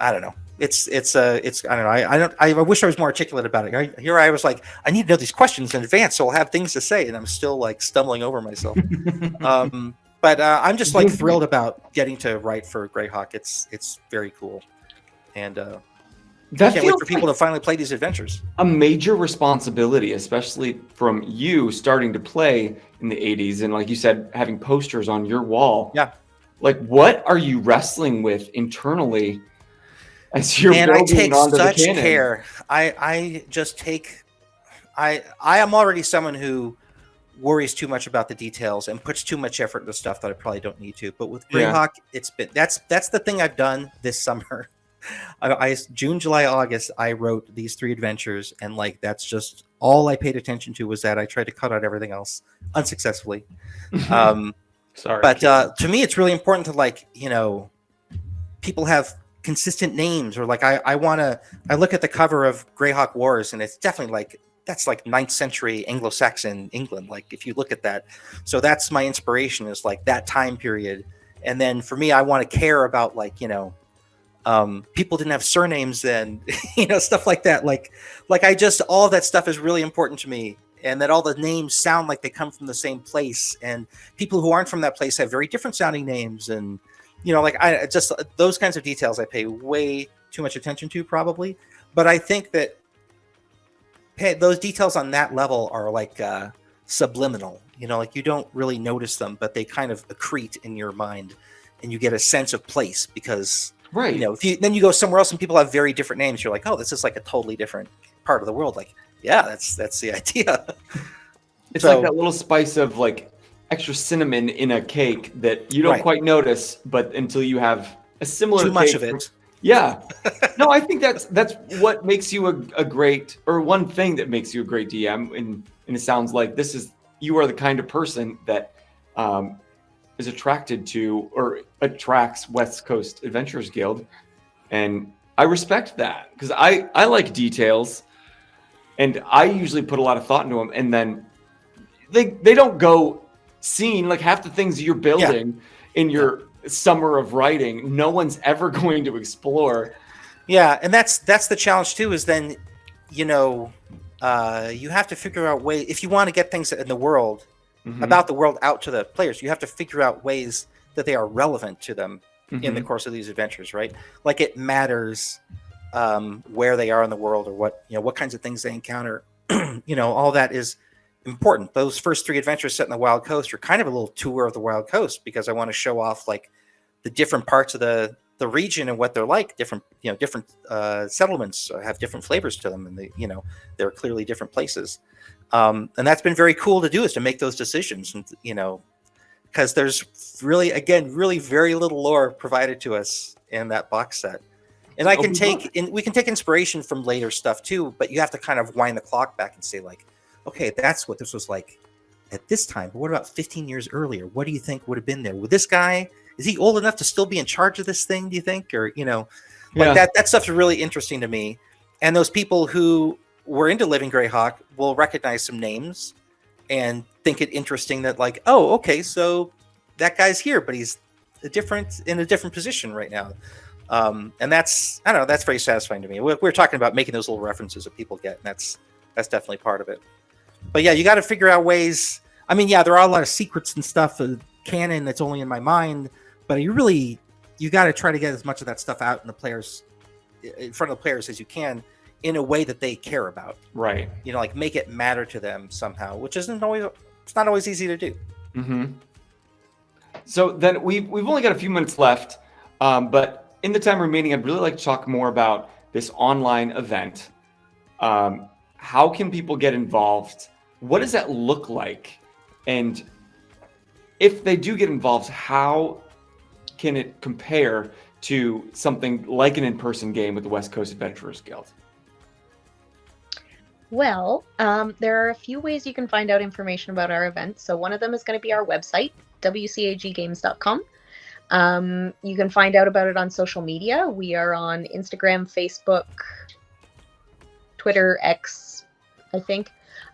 I don't know. It's I don't know. I wish I was more articulate about it. Here I was like, I need to know these questions in advance, so I'll have things to say, and I'm still like stumbling over myself. But I'm just like thrilled about getting to write for Greyhawk. It's very cool, and that can't wait for people to finally play these adventures. A major responsibility, especially from you starting to play in the 80s, and like you said, having posters on your wall. Yeah. Like, what are you wrestling with internally? As you're and I building take onto such the canon? care. I just take. I am already someone who worries too much about the details and puts too much effort into stuff that I probably don't need to. But with Greyhawk, it's been that's the thing I've done this summer. I June, July, August, I wrote these 3 adventures, and like that's just all I paid attention to was that. I tried to cut out everything else unsuccessfully. Sorry, but to me, it's really important to like people have consistent names, or like I look at the cover of Greyhawk Wars, and it's definitely like that's like 9th century Anglo-Saxon England. Like if you look at that, so that's my inspiration, is like that time period. And then for me, I want to care about like people didn't have surnames then, stuff like that. Like I just, all of that stuff is really important to me, and that all the names sound like they come from the same place, and people who aren't from that place have very different sounding names. And like I just, those kinds of details I pay way too much attention to probably. But I think that those details on that level are like subliminal, like you don't really notice them, but they kind of accrete in your mind, and you get a sense of place because, right. Then you go somewhere else and people have very different names. You're like, oh, this is like a totally different part of the world. Like, yeah, that's the idea. It's like that little spice of like extra cinnamon in a cake that you don't quite notice, but until you have a similar too much of it. Yeah. No, I think that's what makes you a great, or one thing that makes you a great DM. And it sounds like you are the kind of person that is attracted to or attracts West Coast Adventurers Guild. And I respect that because I like details, and I usually put a lot of thought into them. And then they don't go scene, like half the things you're building in your summer of writing, no one's ever going to explore. Yeah, and that's the challenge too, is then you have to figure out ways, if you want to get things in the world about the world out to the players, you have to figure out ways that they are relevant to them in the course of these adventures, right? Like it matters where they are in the world, or what kinds of things they encounter. All that is important. Those first 3 adventures set in the Wild Coast are kind of a little tour of the Wild Coast, because I want to show off like the different parts of the region and what they're like. Different settlements have different flavors to them, and they're clearly different places. And that's been very cool to do, is to make those decisions, and because there's really very little lore provided to us in that box set. And we can take inspiration from later stuff too, but you have to kind of wind the clock back and say like, okay, that's what this was like at this time. But what about 15 years earlier? What do you think would have been there? With this guy, is he old enough to still be in charge of this thing, do you think? Or, that stuff's really interesting to me. And those people who were into Living Greyhawk will recognize some names and think it interesting that like, oh, okay, so that guy's here, but he's in a different position right now. And that's very satisfying to me. We're talking about making those little references that people get, and that's definitely part of it. But yeah, you got to figure out ways. I mean, yeah, there are a lot of secrets and stuff, canon that's only in my mind, but you got to try to get as much of that stuff out in front of the players as you can, in a way that they care about. Right. Like make it matter to them somehow, which it's not always easy to do. Mm-hmm. So then we've only got a few minutes left, but in the time remaining, I'd really like to talk more about this online event. How can people get involved? What does that look like? And if they do get involved, how can it compare to something like an in-person game with the West Coast Adventurers Guild? Well, there are a few ways you can find out information about our events. So one of them is going to be our website, wcaggames.com. You can find out about it on social media. We are on Instagram, Facebook, Twitter, X, I think.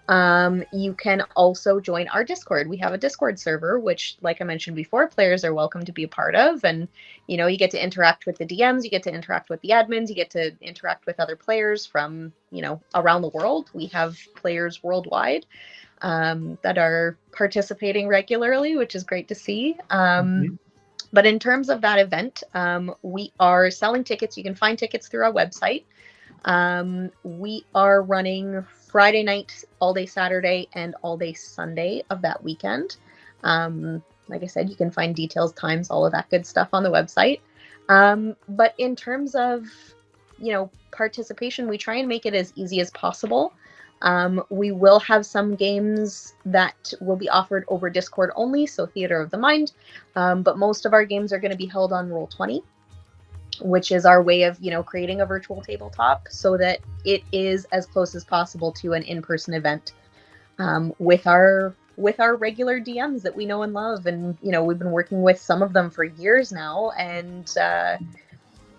You can also join our Discord. We have a Discord server, which, like I mentioned before, players are welcome to be a part of. And, you know, you get to interact with the DMs, you get to interact with the admins, you get to interact with other players from, you know, around the world. We have players worldwide that are participating regularly, which is great to see. But in terms of that event, we are selling tickets. You can find tickets through our website. We are running Friday night, all day Saturday, and all day Sunday of that weekend. Like I said, you can find details, times, all of that good stuff on the website. But in terms of, you know, participation, we try and make it as easy as possible. We will have some games that will be offered over Discord only, so Theater of the Mind. But most of our games are going to be held on Roll20, which is our way of, you know, creating a virtual tabletop so that it is as close as possible to an in-person event with our regular DMs that we know and love. And, you know, we've been working with some of them for years now. And,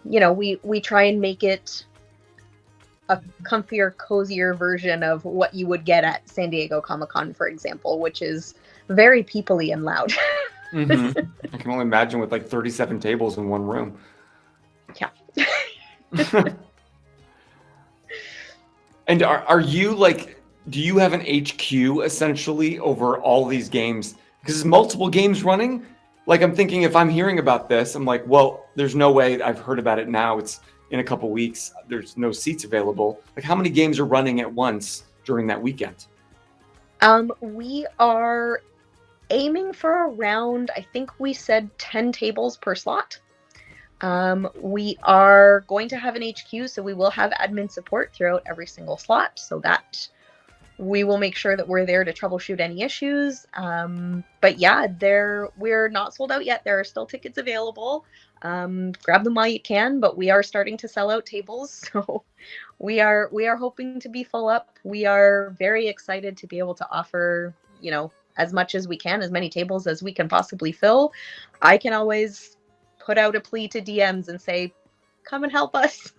you know, we try and make it a comfier, cozier version of what you would get at San Diego Comic-Con, for example, which is very people-y and loud. I can only imagine with like 37 tables in one room. Yeah. And are you like, do you have an HQ essentially over all these games? Because there's multiple games running. Like, I'm thinking, if I'm hearing about this, I'm like, well, there's no way I've heard about it now. It's in a couple weeks. There's no seats available. Like, how many games are running at once during that weekend? We are aiming for around, I think we said 10 tables per slot. We are going to have an HQ, so we will have admin support throughout every single slot, so that we will make sure that we're there to troubleshoot any issues. But yeah, we're not sold out yet. There are still tickets available. Grab them while you can, but we are starting to sell out tables, so we are hoping to be full up. We are very excited to be able to offer, you know, as much as we can, as many tables as we can possibly fill. I can always put out a plea to DMs and say, come and help us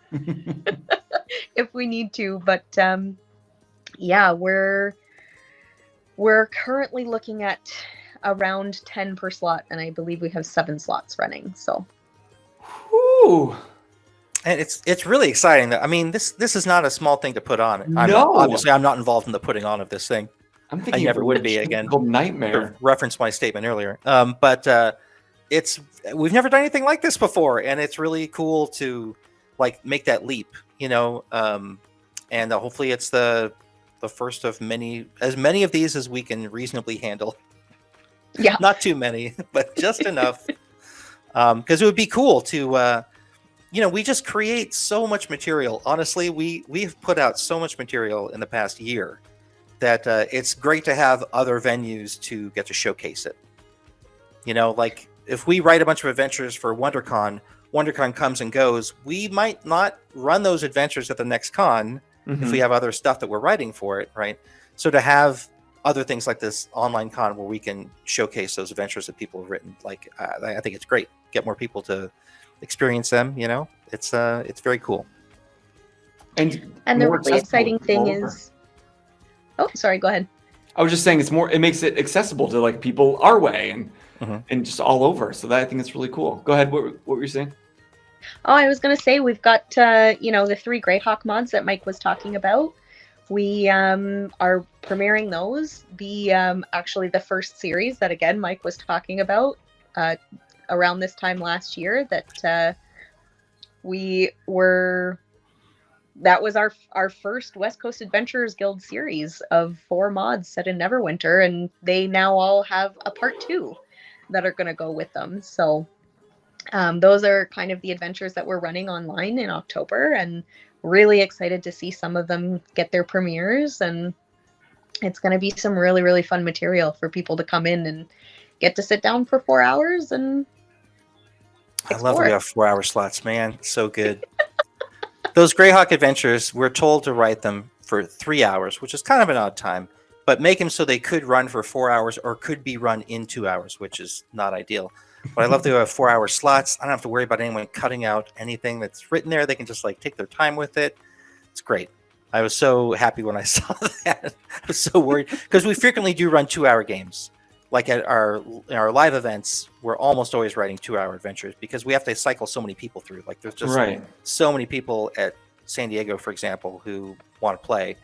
if we need to. But yeah, we're currently looking at around 10 per slot, and I believe we have 7 slots running. So, Whew. And it's really exciting. I mean, this is not a small thing to put on. Obviously, I'm not involved in the putting on of this thing. I'm thinking I never would be again. Nightmare. To reference my statement earlier. But we've never done anything like this before, and it's really cool to like make that leap, you know. And hopefully, it's the first of as many of these as we can reasonably handle. Yeah, not too many, but just enough. Because it would be cool to, you know, we just create so much material. Honestly, we've put out so much material in the past year that it's great to have other venues to get to showcase it. You know, like if we write a bunch of adventures for WonderCon comes and goes, we might not run those adventures at the next con if we have other stuff that we're writing for it, right? So to have other things like this online con where we can showcase those adventures that people have written, like I think it's great. Get more people to experience them, you know? It's very cool. And the really exciting thing is, oh, sorry, go ahead. I was just saying it makes it accessible to like people our way and just all over. So that I think it's really cool. Go ahead. What were you saying? Oh, I was going to say we've got, you know, the 3 Greyhawk mods that Mike was talking about. We are premiering those. Actually the first series that, again, Mike was talking about around this time last year that that was our first West Coast Adventurers Guild series of 4 mods set in Neverwinter, and they now all have a part 2 that are going to go with them. So those are kind of the adventures that we're running online in October, and really excited to see some of them get their premieres. And it's going to be some really, really fun material for people to come in and get to sit down for 4 hours and I love that explore. we have 4-hour slots, man. So good. Those Greyhawk adventures, we're told to write them for 3 hours, which is kind of an odd time, but make them so they could run for 4 hours or could be run in 2 hours, which is not ideal. But I love that we have 4-hour slots. I don't have to worry about anyone cutting out anything that's written there. They can just like take their time with it. It's great. I was so happy when I saw that. I was so worried because we frequently do run 2-hour games. Like at our live events, we're almost always writing 2-hour adventures because we have to cycle so many people through. Like there's just Right. so many people at San Diego, for example, who want to play.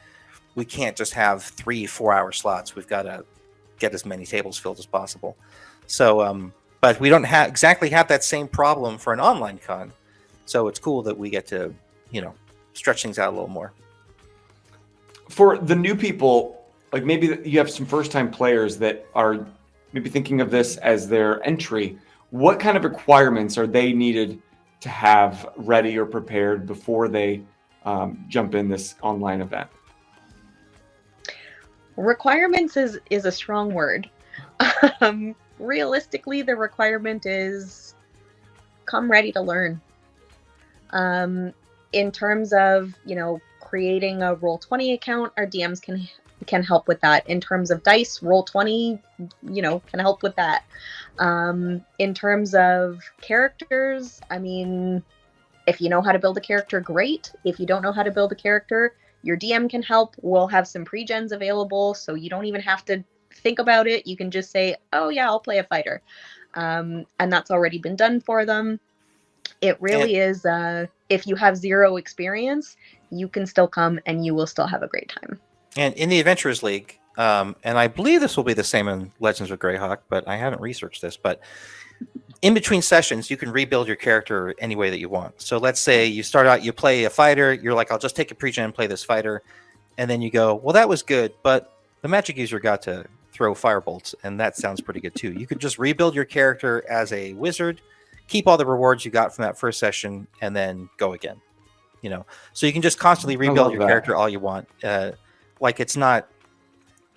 We can't just have 3-4-hour slots. We've got to get as many tables filled as possible. So, but we don't exactly have that same problem for an online con. So it's cool that we get to, stretch things out a little more. For the new people, like maybe you have some first-time players that are maybe thinking of this as their entry. What kind of requirements are they needed to have ready or prepared before they jump in this online event? Requirements is a strong word. Realistically, the requirement is come ready to learn. In terms of, creating a Roll20 account, our DMs can help with that. In terms of dice, Roll20, can help with that. In terms of characters, I mean, if you know how to build a character, great. If you don't know how to build a character, your DM can help. We'll have some pre-gens available, so you don't even have to think about it. You can just say, oh yeah, I'll play a fighter. And that's already been done for them. It really is, if you have 0 experience, you can still come and you will still have a great time. And in the Adventurers League, and I believe this will be the same in Legends of Greyhawk, but I haven't researched this, but in between sessions, you can rebuild your character any way that you want. So let's say you start out, you play a fighter, you're like, I'll just take a pre-gen and play this fighter. And then you go, well, that was good, but the magic user got to throw firebolts, and that sounds pretty good too. You could just rebuild your character as a wizard, keep all the rewards you got from that first session, and then go again. So you can just constantly rebuild your character all you want. Like it's not,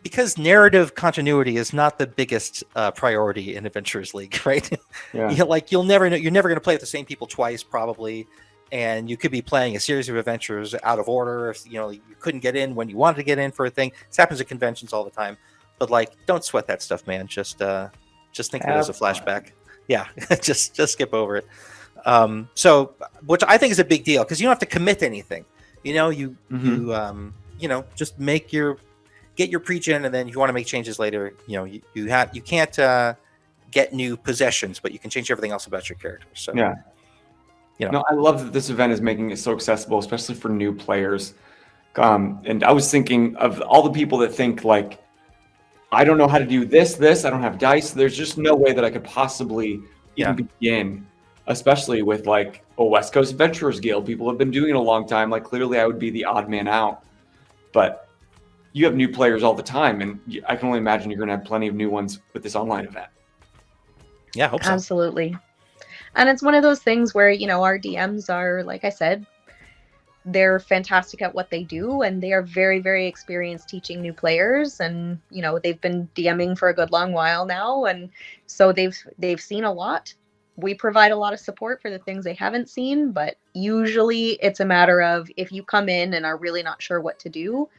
because narrative continuity is not the biggest priority in Adventurers League, right? Yeah. You're never going to play with the same people twice, probably, and you could be playing a series of adventures out of order. If you couldn't get in when you wanted to get in for a thing. This happens at conventions all the time. But don't sweat that stuff, man. Just think of it as a flashback. Yeah, just skip over it. So, which I think is a big deal because you don't have to commit to anything. You just get your pre-gen, and then if you want to make changes later, you can't get new possessions, but you can change everything else about your character. So yeah, No, I love that this event is making it so accessible, especially for new players. And I was thinking of all the people that think like, I don't know how to do this. I don't have dice. There's just no way that I could possibly even begin, especially with like a West Coast Adventurers Guild. People have been doing it a long time. Like clearly I would be the odd man out, but you have new players all the time. And I can only imagine you're going to have plenty of new ones with this online event. Yeah, I hope so. Absolutely. And it's one of those things where, our DMs are, like I said, they're fantastic at what they do, and they are very, very experienced teaching new players. And, they've been DMing for a good long while now. And so they've seen a lot. We provide a lot of support for the things they haven't seen, but usually it's a matter of if you come in and are really not sure what to do,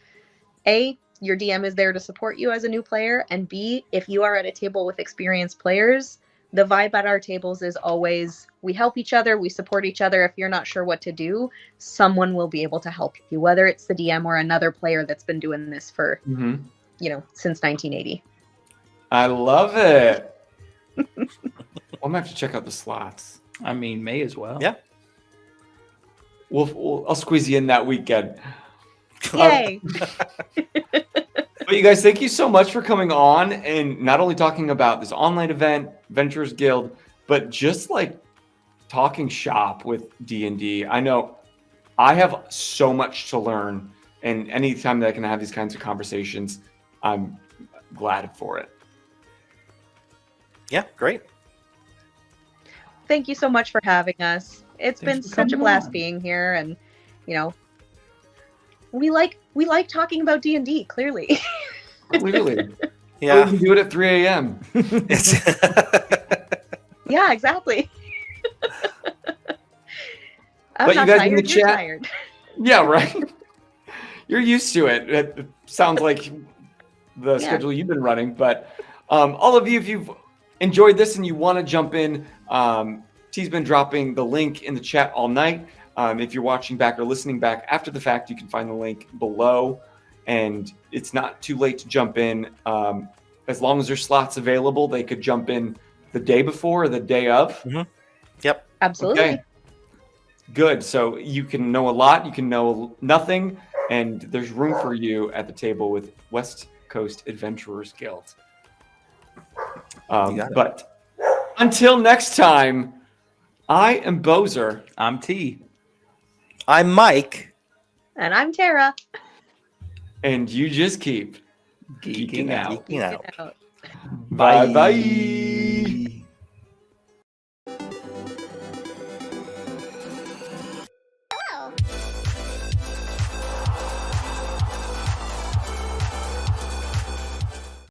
A, your DM is there to support you as a new player. And B, if you are at a table with experienced players, the vibe at our tables is always, we help each other, we support each other. If you're not sure what to do, someone will be able to help you, whether it's the DM or another player that's been doing this for, since 1980. I love it. I'm going to have to check out the slots. I mean, may as well. Yeah. I'll squeeze you in that weekend. Yay! But you guys, thank you so much for coming on and not only talking about this online event, Adventurers Guild, but just like talking shop with D&D. I know I have so much to learn, and anytime that I can have these kinds of conversations, I'm glad for it. Yeah, great. Thank you so much for having us. It's been such a blast being here, and we like talking about D&D, clearly. Literally. Or we Yeah. can do it at 3 a.m. It's Yeah, exactly. I'm But you not guys in the tired. You're chat- tired. Yeah, right. You're used to it. It sounds like the Yeah. schedule you've been running. But all of you, if you've enjoyed this and you want to jump in, T's been dropping the link in the chat all night. If you're watching back or listening back after the fact, you can find the link below. And it's not too late to jump in. As long as there's slots available, they could jump in the day before or the day of. Yep. Absolutely. Okay. Good. So you can know a lot, you can know nothing, and there's room for you at the table with West Coast Adventurers Guild. got it. But until next time, I am Bozer. I'm T. I'm Mike. And I'm Tara. And you just keep Geeking out. Geeking out. Out. Bye bye.